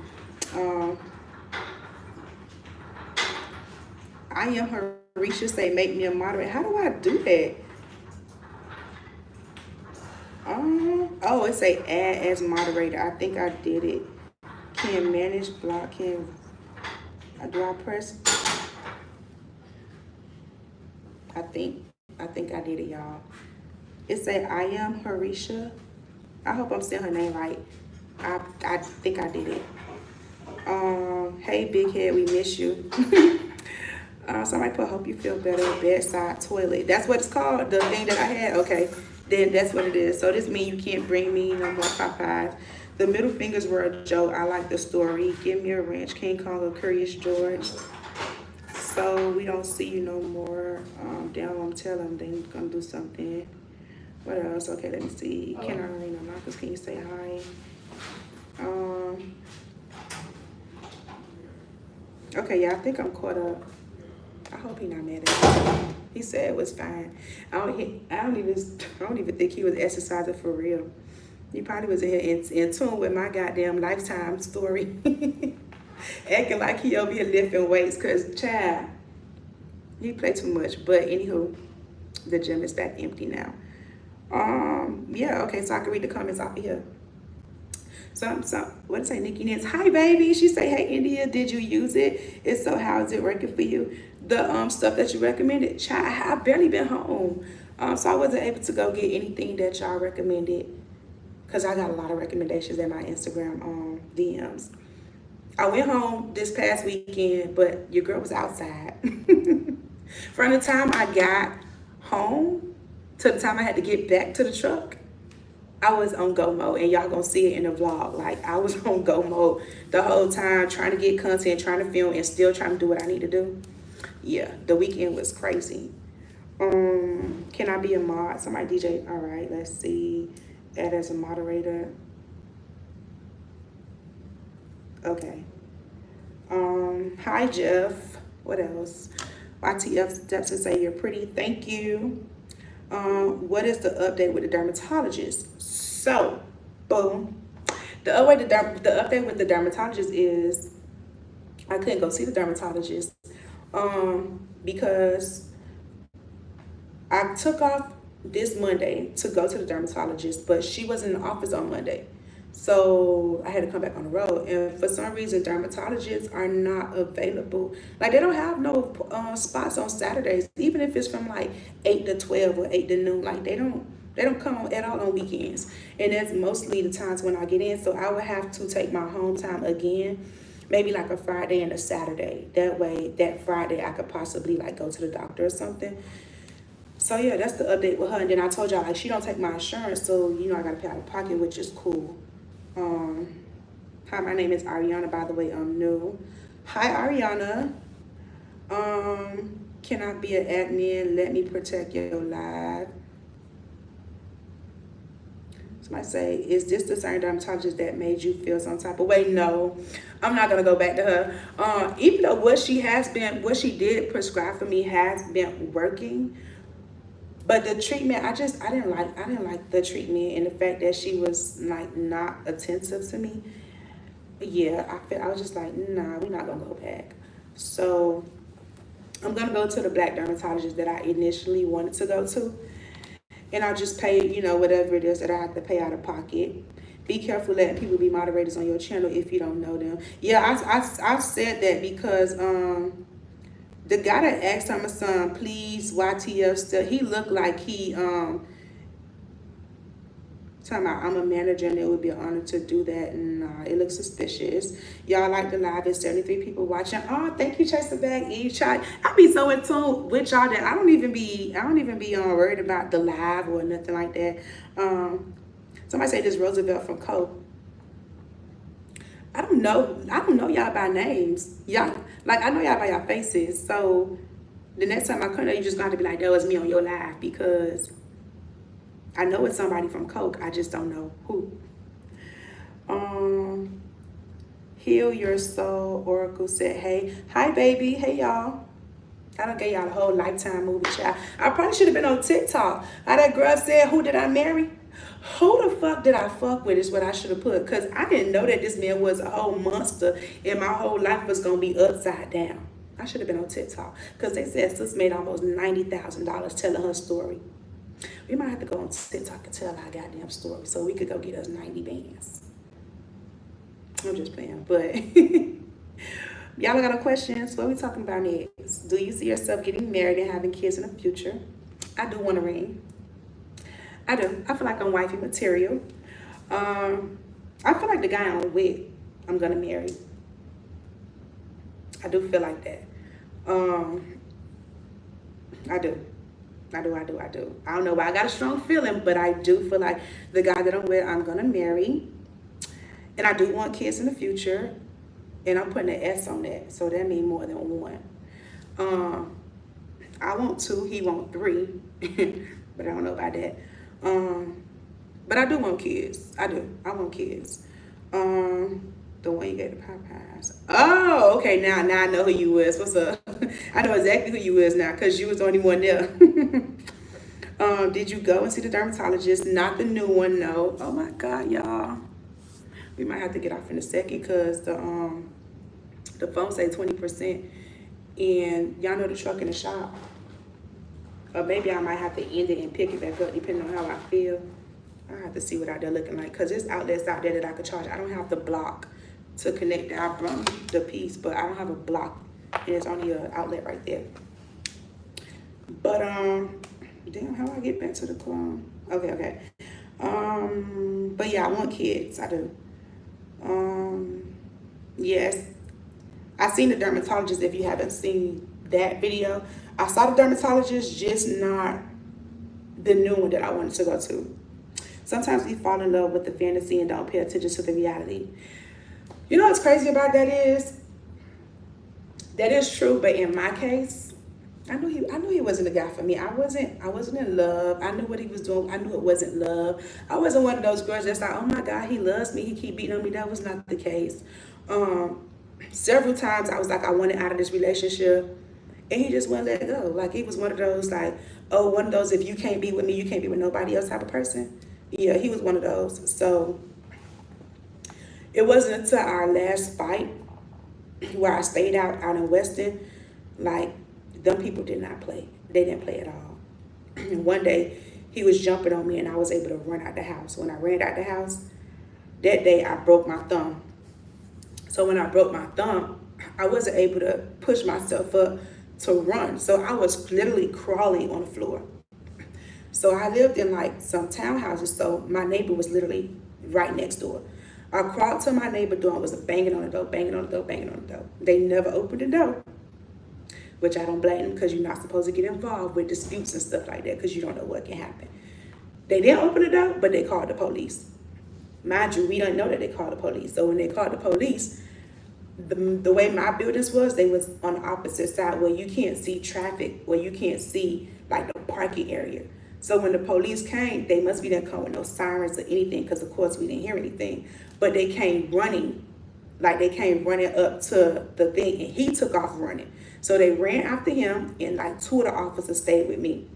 I am Harisha say make me a moderator. How do I do that? Oh, it say add as moderator. I think I did it. Can manage block, can, do I press? I think I did it, y'all. It say I am Harisha. I hope I'm saying her name right. I think I did it. Hey, big head, we miss you. Somebody put, hope you feel better, bedside toilet. That's what it's called, the thing that I had? Okay, then that's what it is. So this means you can't bring me no more Popeyes. The middle fingers were a joke. I like the story. Give me a wrench. King Kong or Curious George. So we don't see you no more. Damn, I'm telling them they're gonna do something. What else? Okay, let me see. Ken Arena Marcus, can you say hi? Okay, yeah, I think I'm caught up. I hope he's not mad at me. He said it was fine. I don't even think he was exercising for real. He probably was in here in tune with my goddamn lifetime story. Acting like he over here lifting weights, cause child, he play too much. But anywho, the gym is back empty now. Yeah, okay, so I can read the comments off of here. So what did I say, Nikki Nance? Hi, baby. She say, hey, India, did you use it? If so, how is it working for you? The stuff that you recommended, child, I barely been home. So I wasn't able to go get anything that y'all recommended, because I got a lot of recommendations in my Instagram DMs. I went home this past weekend, but your girl was outside. From the time I got home to the time I had to get back to the truck, I was on go mode, and y'all gonna see it in the vlog. Like, I was on go mode the whole time, trying to get content, trying to film, and still trying to do what I need to do. Yeah, the weekend was crazy. Can I be a mod? Somebody DJ. All right, let's see. Add as a moderator. Okay. Hi, Jeff. What else? YTF steps and say you're pretty. Thank you. What is the update with the dermatologist? So, boom. The update with the dermatologist is I couldn't go see the dermatologist because I took off this Monday to go to the dermatologist, but she was in the office on Monday. So I had to come back on the road, and for some reason, dermatologists are not available. Like, they don't have no spots on Saturdays, even if it's from like 8 to 12 or 8 to noon. Like, they don't come on at all on weekends, and that's mostly the times when I get in. So I would have to take my home time again, maybe like a Friday and a Saturday. That way, that Friday I could possibly like go to the doctor or something. So yeah, that's the update with her. And then I told y'all, like, she don't take my insurance, so you know I gotta pay out of pocket, which is cool. Hi, my name is Ariana, by the way. I'm new. Hi, Ariana. Can I be an admin? Let me protect your live. Somebody say, is this the same dermatologist that made you feel some type of way? No, I'm not gonna go back to her. Even though what she did prescribe for me has been working, but the treatment, I didn't like the treatment, and the fact that she was like not attentive to me. Yeah, I was just like, nah, we're not gonna go back. So I'm gonna go to the black dermatologist that I initially wanted to go to. and I'll just pay, you know, whatever it is that I have to pay out of pocket. Be careful letting people be moderators on your channel if you don't know them. Yeah, I said that because the guy that asked my son, please YTF stuff, he looked like he talking about I'm a manager and it would be an honor to do that, and it looks suspicious. Y'all like the live, there's 73 people watching. Oh, thank you, Chase the Bag Eve Child. I be so in tune with y'all that I don't even be worried about the live or nothing like that. Somebody say this Roosevelt from Coke. I don't know y'all by names. Y'all, like, I know y'all by y'all faces. So the next time I come there, you just got to be like, that was me on your live, because I know it's somebody from Coke. I just don't know who. Heal Your Soul Oracle said, hey. Hi, baby. Hey, y'all. I done gave y'all a whole Lifetime movie, child. I probably should have been on TikTok. How that girl said, who did I marry? Who the fuck did I fuck with is what I should have put. Because I didn't know that this man was a whole monster and my whole life was going to be upside down. I should have been on TikTok. Because they said sis made almost $90,000 telling her story. We might have to go on TikTok and tell our goddamn story so we could go get us 90 bands. I'm just playing. But y'all got no questions? What are we talking about next? Do you see yourself getting married and having kids in the future? I do want a ring. I do. I feel like I'm wifey material. I feel like the guy I'm with, I'm gonna marry. I do feel like that. I do. I don't know why I got a strong feeling, but I do feel like the guy that I'm with, I'm gonna marry. And I do want kids in the future. And I'm putting an S on that, so that means more than one. I want 2, he want 3, but I don't know about that. But I do want kids. I want kids. The one you gave to Popeyes. Oh, okay. Now I know who you was. What's up? I know exactly who you was now, because you was the only one there. Did you go and see the dermatologist? Not the new one, no. Oh my God, y'all. We might have to get off in a second because the phone say 20%, and y'all know the truck in the shop. Or maybe I might have to end it and pick it back up depending on how I feel. I have to see what out there looking like, because there's outlets out there that I could charge. I don't have the block to connect the piece, but I don't have a block, and it's only an outlet right there. But damn, how do I get back to the clone? Okay. But yeah, I want kids. I do. Yes, I seen the dermatologist. If you haven't seen that video, I saw the dermatologist, just not the new one that I wanted to go to. Sometimes we fall in love with the fantasy and don't pay attention to the reality. You know what's crazy about that is? That is true, but in my case, I knew he wasn't the guy for me. I wasn't in love. I knew what he was doing. I knew it wasn't love. I wasn't one of those girls that's like, oh my God, he loves me. He keep beating on me. That was not the case. Several times I was like, I wanted out of this relationship, and he just wouldn't let go. Like, he was one of those, like, oh, one of those, if you can't be with me, you can't be with nobody else type of person. Yeah, he was one of those. So it wasn't until our last fight where I stayed out in Weston, like, them people did not play. They didn't play at all. And one day he was jumping on me and I was able to run out the house. When I ran out the house, that day I broke my thumb. So when I broke my thumb, I wasn't able to push myself up to run. So I was literally crawling on the floor. So I lived in like some townhouses, so my neighbor was literally right next door. I crawled to my neighbor's door and was banging on the door, banging on the door, banging on the door. They never opened the door, which I don't blame them, because you're not supposed to get involved with disputes and stuff like that, because you don't know what can happen. They didn't open the door, but they called the police. Mind you, we don't know that they called the police. So when they called the police, the way my buildings was, they was on the opposite side where you can't see traffic, where you can't see like the parking area. So when the police came, they must be didn't come with no sirens or anything, because of course we didn't hear anything. But they came running, like they came running up to the thing, and he took off running. So they ran after him, and like 2 of the officers stayed with me.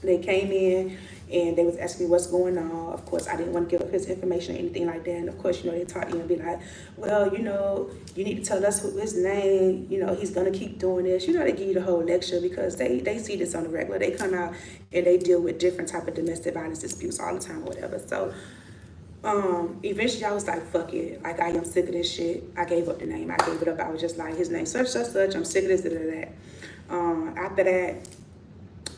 They came in and they was asking me what's going on. Of course, I didn't want to give up his information or anything like that. And of course, they talk to you and be like, well, you need to tell us his name. He's going to keep doing this. They give you the whole lecture because they see this on the regular. They come out and they deal with different type of domestic violence disputes all the time or whatever. So eventually I was like, fuck it. Like, I am sick of this shit. I gave up the name. I gave it up. I was just like, his name such, such, such. I'm sick of this, that. After that,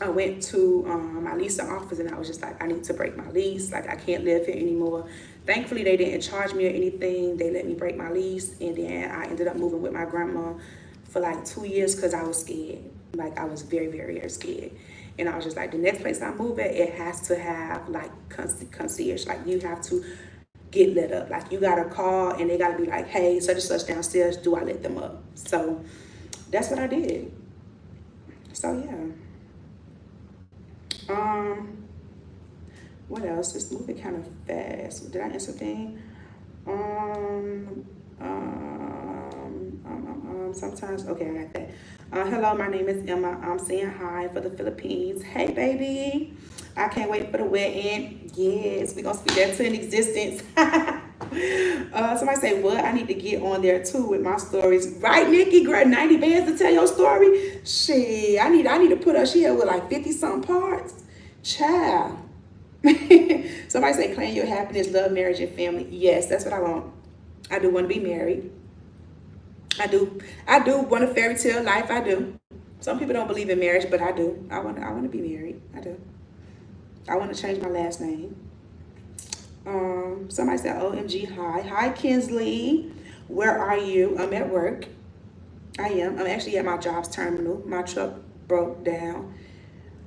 I went to my leasing office and I was just like, I need to break my lease. Like, I can't live here anymore. Thankfully, they didn't charge me or anything. They let me break my lease. And then I ended up moving with my grandma for like 2 years because I was scared. Like, I was very, very, very scared. And I was just like, the next place I move at, it has to have like concierge. Like, you have to get lit up. Like, you got to call and they got to be like, hey, such and such downstairs, do I let them up? So that's what I did. So yeah. What else? It's moving kind of fast. Did I answer thing? Sometimes, okay, I got that. Hello, my name is Emma. I'm saying hi for the Philippines. Hey, baby. I can't wait for the wedding. Yes, we're going to speak that to an existence. Somebody say, what? I need to get on there too with my stories. Right, Nikki? Girl, 90 bands to tell your story? Shit, I need to put her, she had with like 50-something parts. Child. Somebody say, claim your happiness, love, marriage, and family. Yes, that's what I want. I do want to be married. I do want a fairy tale life. I do. Some people don't believe in marriage, but I do. I want to be married. I do. I want to change my last name. Somebody said, OMG, hi. Hi, Kinsley. Where are you? I'm at work. I am. I'm actually at my job's terminal. My truck broke down.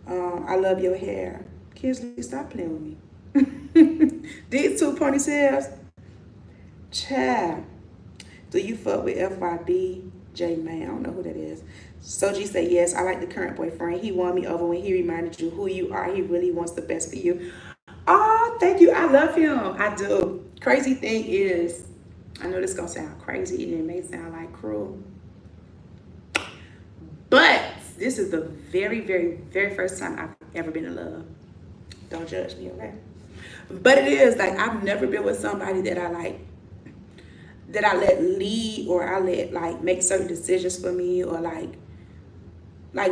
I love your hair. Kinsley, stop playing with me. These two ponytails. Child. Do you fuck with FYB? J Man, I don't know who that is. Soji said, yes, I like the current boyfriend. He won me over when he reminded you who you are. He really wants the best for you. Oh, thank you. I love him. I do. Crazy thing is, I know this is going to sound crazy and it may sound like cruel, but this is the very, very, very first time I've ever been in love. Don't judge me, okay? But it is, like, I've never been with somebody that I let lead, or I let like make certain decisions for me, or like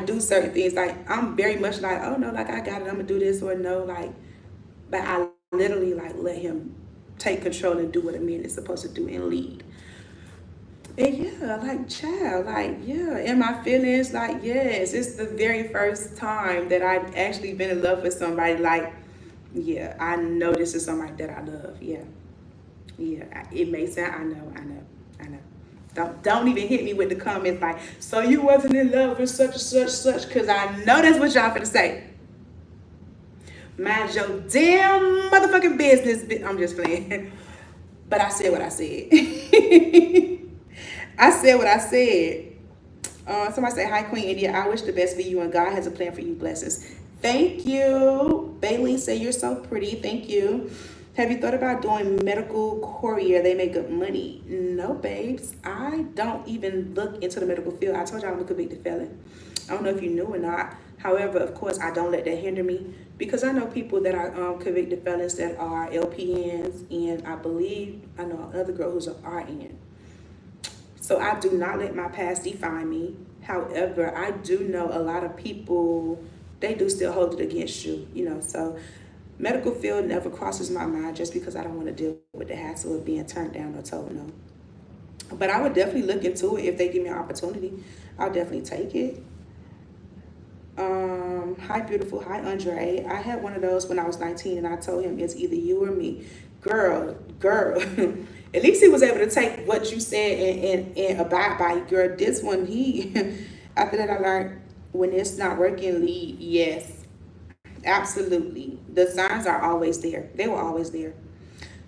do certain things. Like, I'm very much like, oh no, like I got it, I'm gonna do this, or no, like, but I literally like let him take control and do what a man is supposed to do and lead. And yeah, like, child, like, yeah, in my feelings, like, yes, it's the very first time that I've actually been in love with somebody. Like, yeah, I know this is somebody that I love. Yeah, it may sound, I know. Don't even hit me with the comments like, so you wasn't in love with such and such, because I know that's what y'all finna say. Mind your damn motherfucking business. I'm just playing. But I said what I said. I said what I said. Somebody say, hi, Queen India. I wish the best for you, and God has a plan for you. Blessings. Thank you. Bailey say you're so pretty. Thank you. Have you thought about doing medical courier? They make good money. No, babes. I don't even look into the medical field. I told y'all I'm a convicted felon. I don't know if you knew or not. However, of course, I don't let that hinder me, because I know people that are convicted felons that are LPNs, and I believe I know another girl who's an RN. So I do not let my past define me. However, I do know a lot of people, they do still hold it against you, so medical field never crosses my mind, just because I don't want to deal with the hassle of being turned down or told no. But I would definitely look into it if they give me an opportunity. I'll definitely take it. Hi, beautiful. Hi, Andre. I had one of those when I was 19, and I told him it's either you or me. Girl. At least he was able to take what you said and abide by it, girl. This one, after that I learned, when it's not working, leave. Yes, absolutely. The signs are always there. They were always there.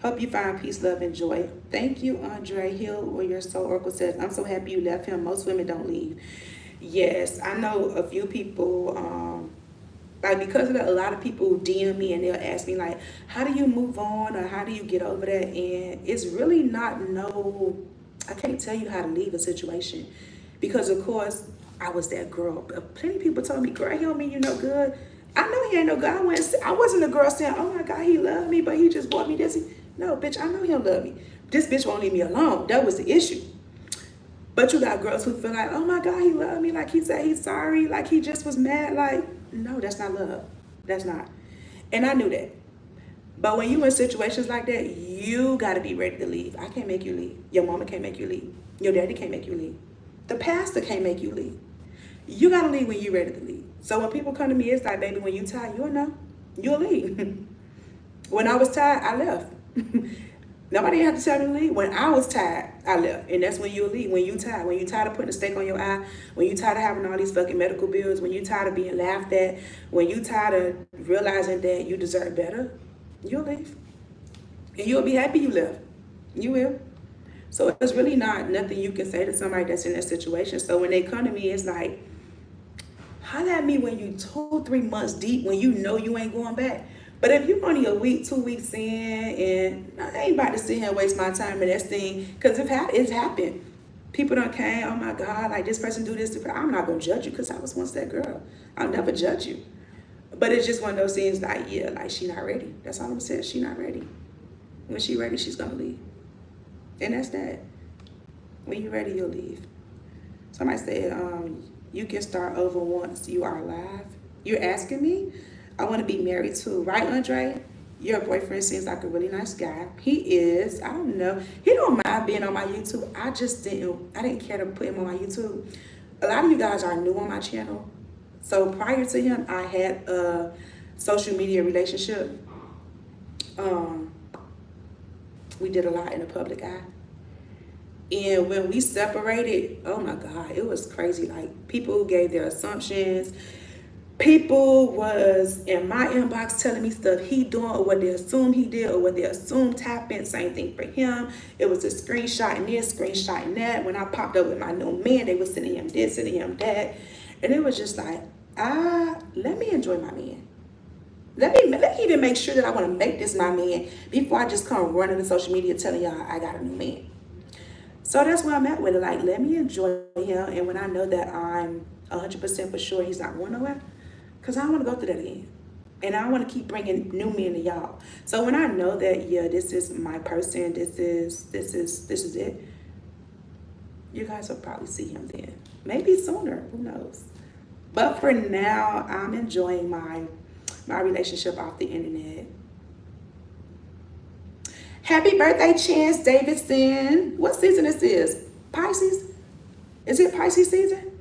Hope you find peace, love, and joy. Thank you, Andre Hill, or your soul oracle says, I'm so happy you left him. Most women don't leave. Yes, I know a few people, like, because of that, a lot of people DM me and they'll ask me, like, how do you move on, or how do you get over that? And it's really not, I can't tell you how to leave a situation, because of course I was that girl. Plenty of people told me, girl, you don't mean you're no good. I know he ain't no girl. I wasn't a girl saying, oh my God, he loved me, but he just bought me this. No, bitch, I know he'll love me. This bitch won't leave me alone. That was the issue. But you got girls who feel like, oh my God, he loved me. Like he said he's sorry. Like he just was mad. Like, no, that's not love. That's not. And I knew that. But when you in situations like that, you got to be ready to leave. I can't make you leave. Your mama can't make you leave. Your daddy can't make you leave. The pastor can't make you leave. You got to leave when you're ready to leave. So when people come to me, it's like, baby, when you tired, you'll know. You'll leave. When I was tired, I left. Nobody had to tell me to leave. When I was tired, I left. And that's when you'll leave. When you tired. When you tired of putting a stake on your eye. When you tired of having all these fucking medical bills. When you tired of being laughed at. When you tired of realizing that you deserve better. You'll leave. And you'll be happy you left. You will. So it's really not nothing you can say to somebody that's in that situation. So when they come to me, it's like, holler at me when you 2-3 months deep, when you know you ain't going back. But if you're only a week, 2 weeks in, and I ain't about to sit here and waste my time in that thing, because it's happened. People done came, oh my God, like this person do this. I'm not going to judge you because I was once that girl. I'll never judge you. But it's just one of those things like, yeah, like she not ready. That's all I'm saying. She not ready. When she ready, she's going to leave. And that's that. When you ready, you'll leave. Somebody said, you can start over once you are alive. You're asking me? I want to be married too. Right, Andre? Your boyfriend seems like a really nice guy. He is. I don't know. He don't mind being on my YouTube. I didn't care to put him on my YouTube. A lot of you guys are new on my channel. So prior to him, I had a social media relationship. We did a lot in the public eye. And when we separated, oh my God, it was crazy. Like people gave their assumptions. People was in my inbox telling me stuff he doing or what they assume he did or what they assumed happened. Same thing for him. It was a screenshot and this, screenshot and that. When I popped up with my new man, they was sending him this, sending him that. And it was just like, let me enjoy my man. Let me even make sure that I want to make this my man before I just come running to social media telling y'all I got a new man. So that's where I'm at with it. Like, let me enjoy him. And when I know that I'm 100% for sure he's not going nowhere, because I don't want to go through that again. And I want to keep bringing new men to y'all. So when I know that, yeah, this is my person, this is it, you guys will probably see him then. Maybe sooner, who knows? But for now, I'm enjoying my relationship off the internet. Happy birthday, Chance Davidson. What season this is? Pisces? Is it Pisces season?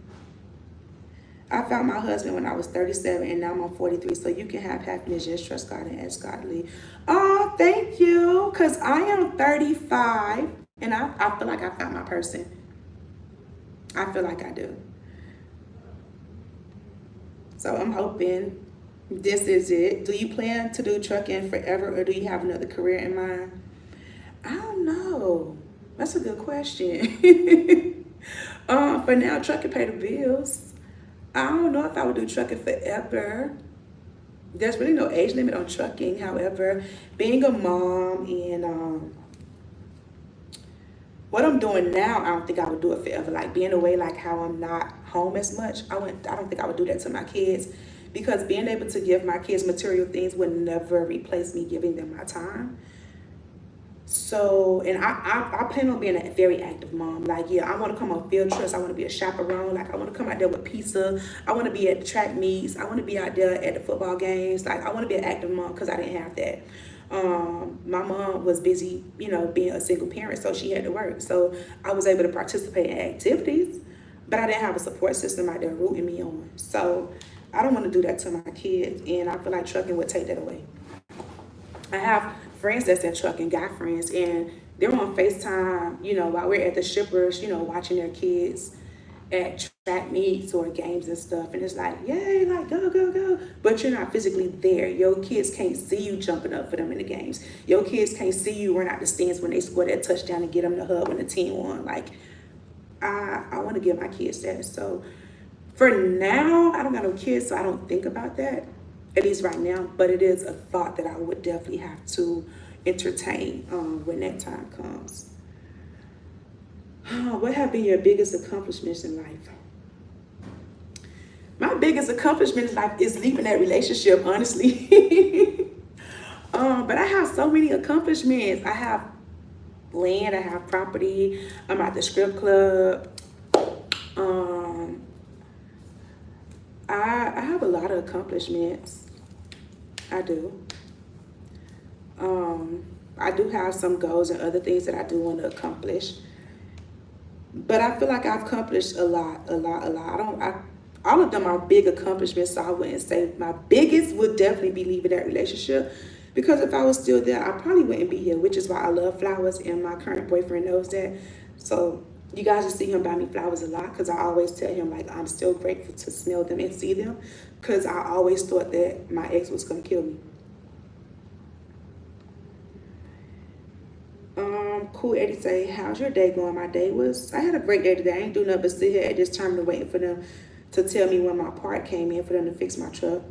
I found my husband when I was 37 and now I'm on 43. So you can have happiness, just trust God and ask God to lead. Oh, thank you. Because I am 35 and I feel like I found my person. I feel like I do. So I'm hoping this is it. Do you plan to do trucking forever or do you have another career in mind? I don't know. That's a good question. For now, trucking pay the bills. I don't know if I would do trucking forever. There's really no age limit on trucking. However, being a mom and what I'm doing now, I don't think I would do it forever. Like being away, like how I'm not home as much. I don't think I would do that to my kids, because being able to give my kids material things would never replace me giving them my time. So, and I plan on being a very active mom. Like, yeah, I want to come on field trips. I want to be a chaperone. Like, I want to come out there with pizza. I want to be at the track meets. I want to be out there at the football games. Like, I want to be an active mom because I didn't have that. My mom was busy, being a single parent, so she had to work. So I was able to participate in activities, but I didn't have a support system out there rooting me on. So I don't want to do that to my kids, and I feel like trucking would take that away. I have friends that's in trucking, guy friends, and they're on FaceTime, while we're at the shippers, watching their kids at track meets or games and stuff. And it's like, yay, like, go, go, go. But you're not physically there. Your kids can't see you jumping up for them in the games. Your kids can't see you run out the stands when they score that touchdown and get them the hug when the team won. Like, I want to give my kids that. So for now, I don't got no kids, so I don't think about that, at least right now. But it is a thought that I would definitely have to entertain when that time comes. What have been your biggest accomplishments in life? My biggest accomplishment in life is leaving that relationship, honestly. But I have so many accomplishments. I have land, I have property, I'm at the script club. Um, I have a lot of accomplishments. I do. I do have some goals and other things that I do want to accomplish. But I feel like I've accomplished a lot, a lot, a lot. All of them are big accomplishments, so I wouldn't say my biggest would definitely be leaving that relationship. Because if I was still there, I probably wouldn't be here, which is why I love flowers, and my current boyfriend knows that. So you guys will see him buy me flowers a lot because I always tell him, like, I'm still grateful to smell them and see them because I always thought that my ex was going to kill me. Cool Eddie say, how's your day going? My day was, I had a great day today. I ain't do nothing but sit here at this terminal waiting for them to tell me when my part came in for them to fix my truck.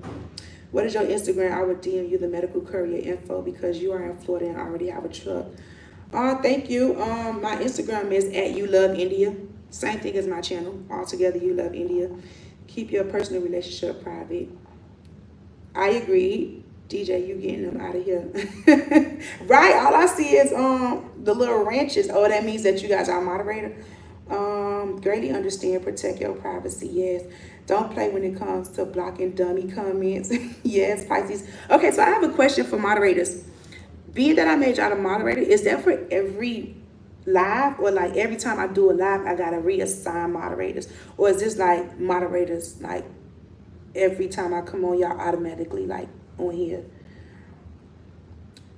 What is your Instagram? I would DM you the medical courier info because you are in Florida and already have a truck. Thank you. My Instagram is at You Love India. Same thing as my channel. All together, You Love India. Keep your personal relationship private. I agree. DJ, you getting them out of here. Right? All I see is the little ranches. Oh, that means that you guys are moderator. Greatly understand, protect your privacy. Yes. Don't play when it comes to blocking dummy comments. Yes, Pisces. Okay, so I have a question for moderators. Being that I made y'all a moderator, is that for every live, or like every time I do a live, I gotta reassign moderators? Or is this like moderators like every time I come on, y'all automatically like on here?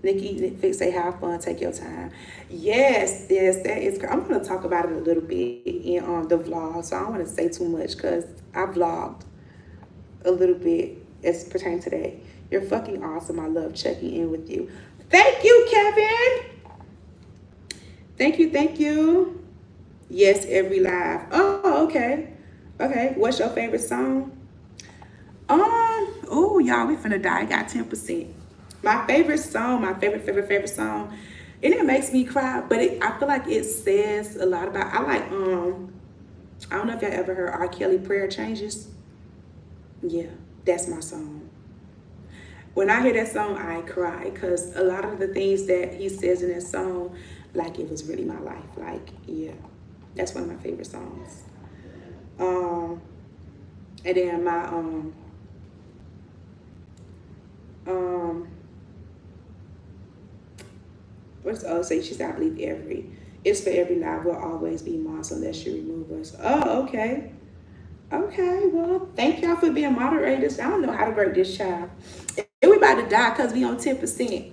Nikki Fix say have fun, take your time. Yes, that is. I'm gonna talk about it a little bit in the vlog, so I don't want to say too much because I vlogged a little bit as pertaining to that. You're fucking awesome. I love checking in with you. Thank you, Kevin. Thank you, thank you. Yes, every live. Oh, okay. Okay, what's your favorite song? Oh, y'all, we finna die. I got 10%. My favorite song, my favorite song, and it makes me cry, but I feel like it says a lot about, I like, I don't know if y'all ever heard R. Kelly Prayer Changes. Yeah, that's my song. When I hear that song, I cry because a lot of the things that he says in that song, like it was really my life. Like, yeah, that's one of my favorite songs. And then my, what's the other say? She said, I believe it's for every life will always be Moss unless you remove us. Oh, okay. Okay, well, thank y'all for being moderators. I don't know how to break this child. And we about to die because we on 10%.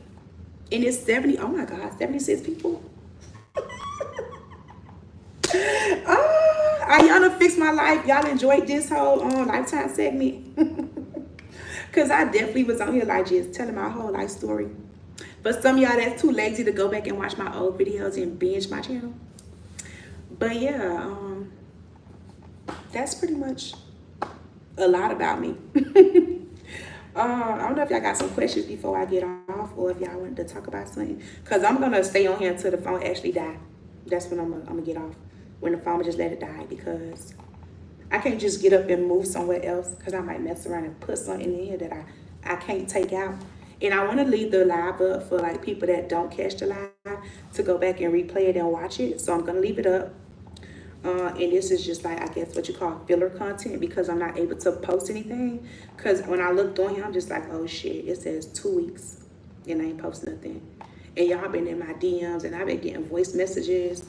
And it's 70, oh my God, 76 people. Y'all done fixed my life. Y'all enjoyed this whole lifetime segment. Because I definitely was on here like just telling my whole life story. But some of y'all that's too lazy to go back and watch my old videos and binge my channel. But yeah, that's pretty much a lot about me. I don't know if y'all got some questions before I get off, or if y'all wanted to talk about something. Because I'm going to stay on here until the phone actually die. That's when I'm going to get off. When the phone, just let it die, because I can't just get up and move somewhere else because I might mess around and put something in here that I can't take out. And I want to leave the live up for like people that don't catch the live to go back and replay it and watch it. So I'm going to leave it up. And this is just like, I guess what you call filler content, because I'm not able to post anything. Because when I looked on here, I'm just like, oh shit, it says 2 weeks and I ain't posting nothing. And y'all been in my DMs and I've been getting voice messages.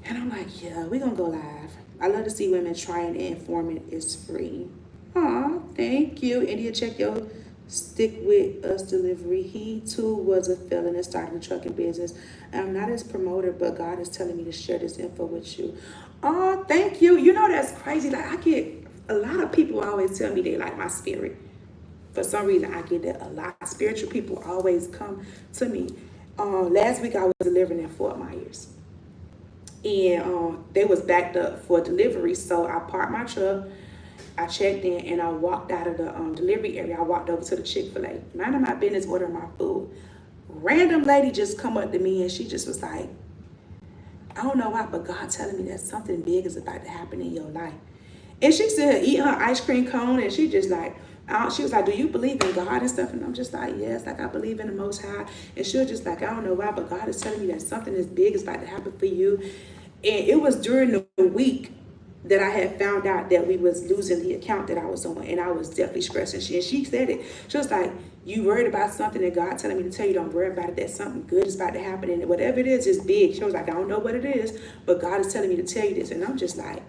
And I'm like, yeah, we gonna go live. I love to see women trying and informing is free. Aw, thank you. India, check your stick with us delivery. He too was a felon and started a trucking business. I'm not his promoter, but God is telling me to share this info with you. Oh, thank you. You know, that's crazy. Like, I get a lot of people always tell me they like my spirit. For some reason, I get that a lot. Spiritual people always come to me. Last week I was delivering in Fort Myers. And they was backed up for delivery. So I parked my truck. I checked in and I walked out of the delivery area. I walked over to the Chick-fil-A. Minding my business, ordering my food. Random lady just come up to me and she just was like, I don't know why, but God telling me that something big is about to happen in your life. And she said, eating her ice cream cone, and she just like, she was like, do you believe in God and stuff? And I'm just like, yes, like I believe in the Most High. And she was just like, I don't know why, but God is telling me that something is big is about to happen for you. And it was during the week that I had found out that we was losing the account that I was on, and I was definitely stressing. And she said it. She was like, you worried about something and God telling me to tell you don't worry about it, that something good is about to happen, and whatever it is big. She was like, I don't know what it is, but God is telling me to tell you this. And I'm just like,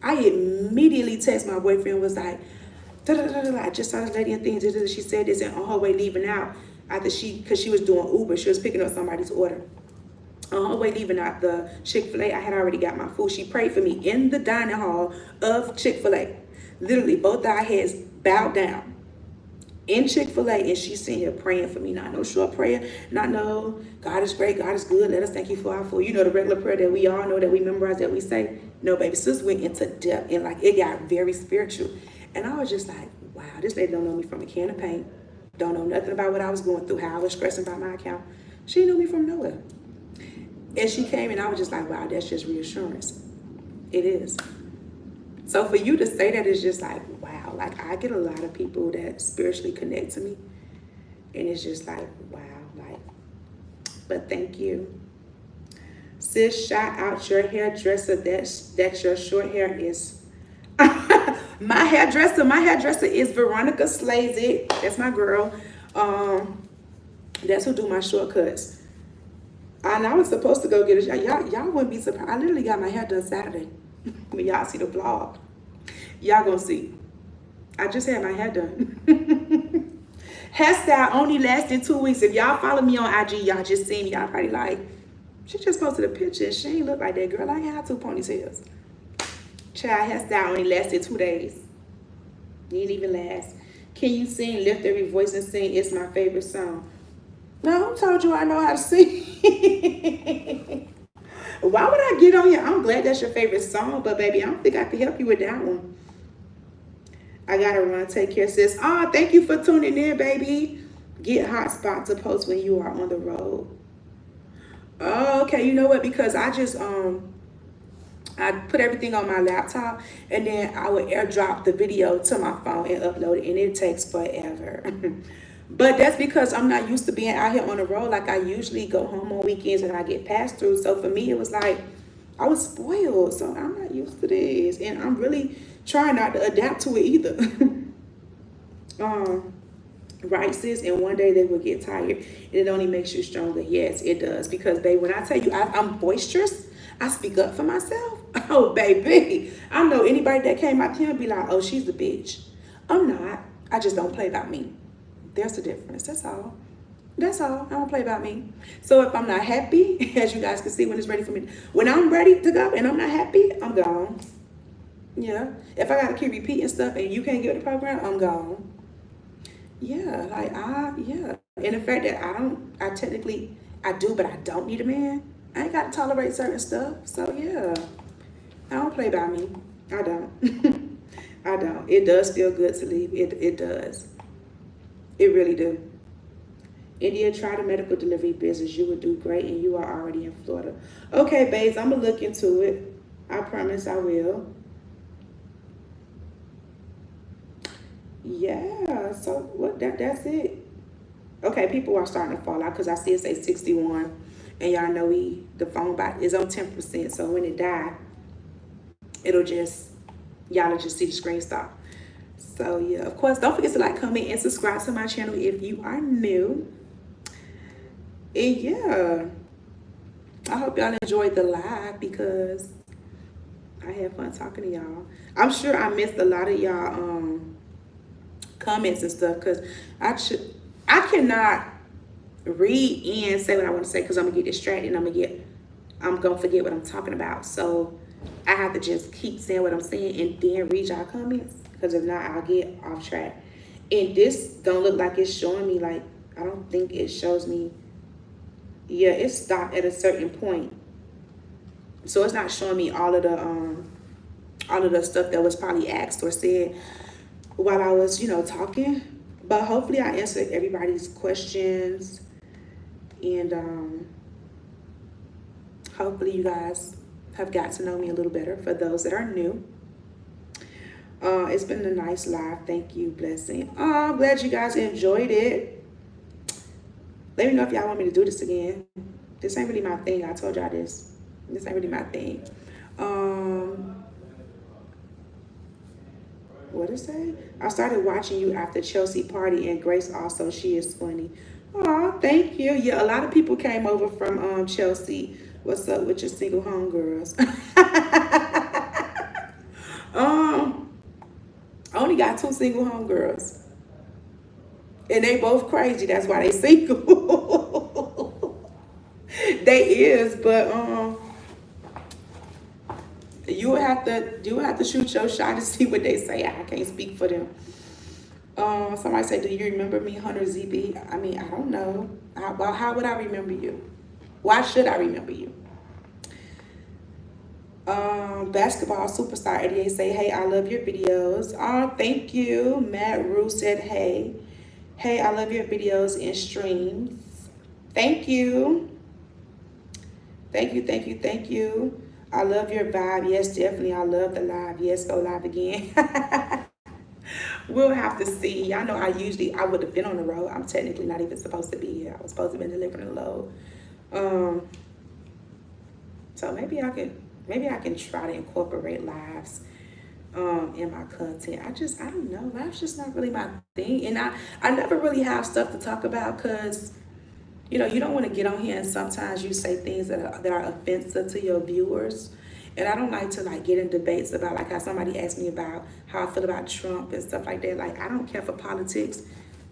I immediately text my boyfriend, was like, I just saw this lady and things. She said this, and on her way leaving out, after because she was doing Uber, she was picking up somebody's order. On her way leaving out the Chick-fil-A, I had already got my food. She prayed for me in the dining hall of Chick-fil-A. Literally, both our heads bowed down in Chick-fil-A, and she's sitting here praying for me. Not no short prayer, not no, God is great, God is good, let us thank you for our food. You know, the regular prayer that we all know, that we memorize, that we say. No, baby, sis went into depth, and like it got very spiritual. And I was just like, wow, this lady don't know me from a can of paint. Don't know nothing about what I was going through, how I was stressing about my account. She knew me from nowhere. And she came, and I was just like, wow, that's just reassurance. It is. So for you to say that is just like, wow. Like, I get a lot of people that spiritually connect to me, and it's just like, wow. Like, but thank you. Sis, shout out your hairdresser. That your short hair is. My hairdresser is Veronica Slazik. That's my girl. That's who do my shortcuts. And I was supposed to go get it. Y'all wouldn't be surprised. I literally got my hair done Saturday. When y'all see the vlog, y'all gonna see. I just had my hair done. Hairstyle only lasted 2 weeks. If y'all follow me on IG, y'all just seen me. Y'all probably like, she just posted a picture and she ain't look like that girl. I ain't had 2 ponytails. Child, hairstyle only lasted 2 days. Didn't even last. Can you sing? Lift every voice and sing. It's my favorite song. No, I told you I know how to sing. Why would I get on here? I'm glad that's your favorite song, but baby, I don't think I can help you with that one. I gotta run. Take care, sis. Oh, thank you for tuning in, baby. Get hotspot to post when you are on the road. Oh, okay, you know what? Because I just I put everything on my laptop, and then I would airdrop the video to my phone and upload it, and it takes forever. But that's because I'm not used to being out here on the road. Like, I usually go home on weekends and I get passed through. So for me, it was like, I was spoiled. So I'm not used to this. And I'm really trying not to adapt to it either. Right, sis? And one day they will get tired. And it only makes you stronger. Yes, it does. Because, babe, when I tell you I'm boisterous, I speak up for myself. Oh, baby. I know anybody that came out here and be like, oh, she's a bitch. I'm not. I just don't play about me. There's the difference. That's all. That's all. I don't play about me. So if I'm not happy, as you guys can see when it's ready for me, when I'm ready to go and I'm not happy, I'm gone. Yeah. If I got to keep repeating stuff and you can't get the program, I'm gone. Yeah. Like, yeah. And the fact that I technically, I do, but I don't need a man. I ain't got to tolerate certain stuff. So yeah. I don't play by me. I don't. I don't. It does feel good to leave. It does. It really do. India, try the medical delivery business. You would do great, and you are already in Florida. Okay, babes, I'm going to look into it. I promise I will. Yeah, so what? That's it. Okay, people are starting to fall out because I see it say 61. And y'all know the phone is on 10%. So when it die, it'll just, y'all will just see the screen stop. So yeah, of course, don't forget to like, comment, and subscribe to my channel if you are new. And yeah, I hope y'all enjoyed the live because I had fun talking to y'all. I'm sure I missed a lot of y'all comments and stuff because I cannot read and say what I want to say because I'm gonna get distracted and I'm gonna forget what I'm talking about. So I have to just keep saying what I'm saying and then read y'all comments. Because if not, I'll get off track. And this don't look like it's showing me, like, I don't think it shows me. Yeah, it stopped at a certain point. So it's not showing me all of the stuff that was probably asked or said while I was, talking. But hopefully I answered everybody's questions. And hopefully you guys have got to know me a little better. For those that are new, it's been a nice live. Thank you, blessing. Oh, I'm glad you guys enjoyed it. Let me know if y'all want me to do this again. This ain't really my thing. I told y'all this. This ain't really my thing. What did it say? I started watching you after Chelsea party, and Grace also. She is funny. Oh, thank you. Yeah, a lot of people came over from Chelsea. What's up with your single homegirls? I only got 2 single homegirls. And they both crazy. That's why they single. They is, but you would have to shoot your shot to see what they say. I can't speak for them. Somebody said, "Do you remember me, Hunter ZB?" I mean, I don't know. How would I remember you? Why should I remember you? Basketball superstar 88 say, "Hey, I love your videos." Oh, thank you. Matt Rue said, "Hey, I love your videos and streams." Thank you. Thank you. I love your vibe. Yes, definitely. I love the live. Yes, go live again. We'll have to see. Y'all know I would have been on the road. I'm technically not even supposed to be here. I was supposed to be delivering a load. So maybe I can try to incorporate lives in my content. I don't know. Live's just not really my thing. And I never really have stuff to talk about because, you know, you don't want to get on here and sometimes you say things that are offensive to your viewers. And I don't like to get in debates about how somebody asked me about how I feel about Trump and stuff like that. I don't care for politics.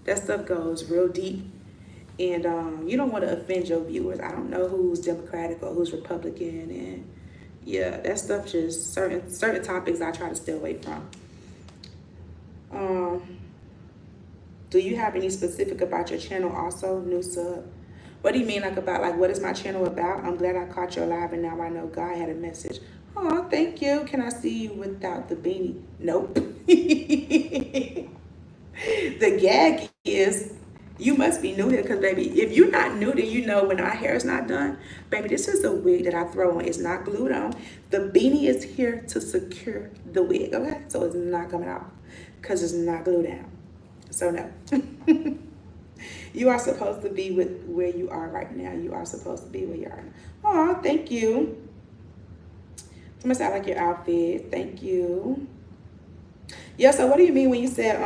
That stuff goes real deep. And you don't want to offend your viewers. I don't know who's Democratic or who's Republican. And yeah, that stuff just certain topics I try to stay away from. Do you have any specific about your channel also, new sub? What do you mean about what is my channel about? I'm glad I caught your live and now I know God had a message. Oh, thank you. Can I see you without the beanie? Nope. The gag is you must be new here because, baby, if you're not new, then you know when our hair is not done. Baby, this is a wig that I throw on. It's not glued on. The beanie is here to secure the wig, okay? So it's not coming off because it's not glued down. So no. You are supposed to be with where you are right now. You are supposed to be where you are. Oh, thank you. Somebody said, "I like your outfit." Thank you. Yeah, so what do you mean when you said,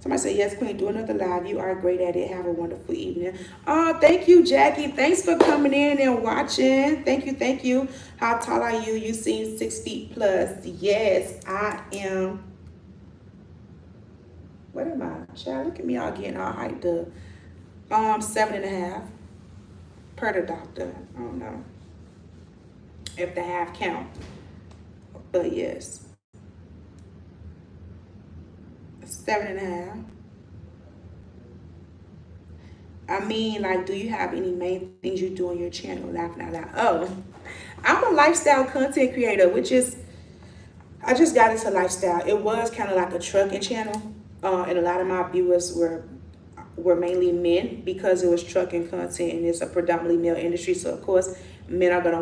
somebody said, "Yes, Queen, do another live. You are great at it. Have a wonderful evening." Oh, thank you, Jackie. Thanks for coming in and watching. Thank you. How tall are you? You seem 6 feet plus. Yes, I am. What am I? Child, look at me all getting all hyped up. 7.5 per the doctor. I don't know if the half count, but yes, 7.5. I mean, do you have any main things you do on your channel? Laughing out loud. Oh, I'm a lifestyle content creator, which is, I just got into lifestyle. It was kind of like a trucking channel, and a lot of my viewers were mainly men because it was trucking content and it's a predominantly male industry. So of course, men are gonna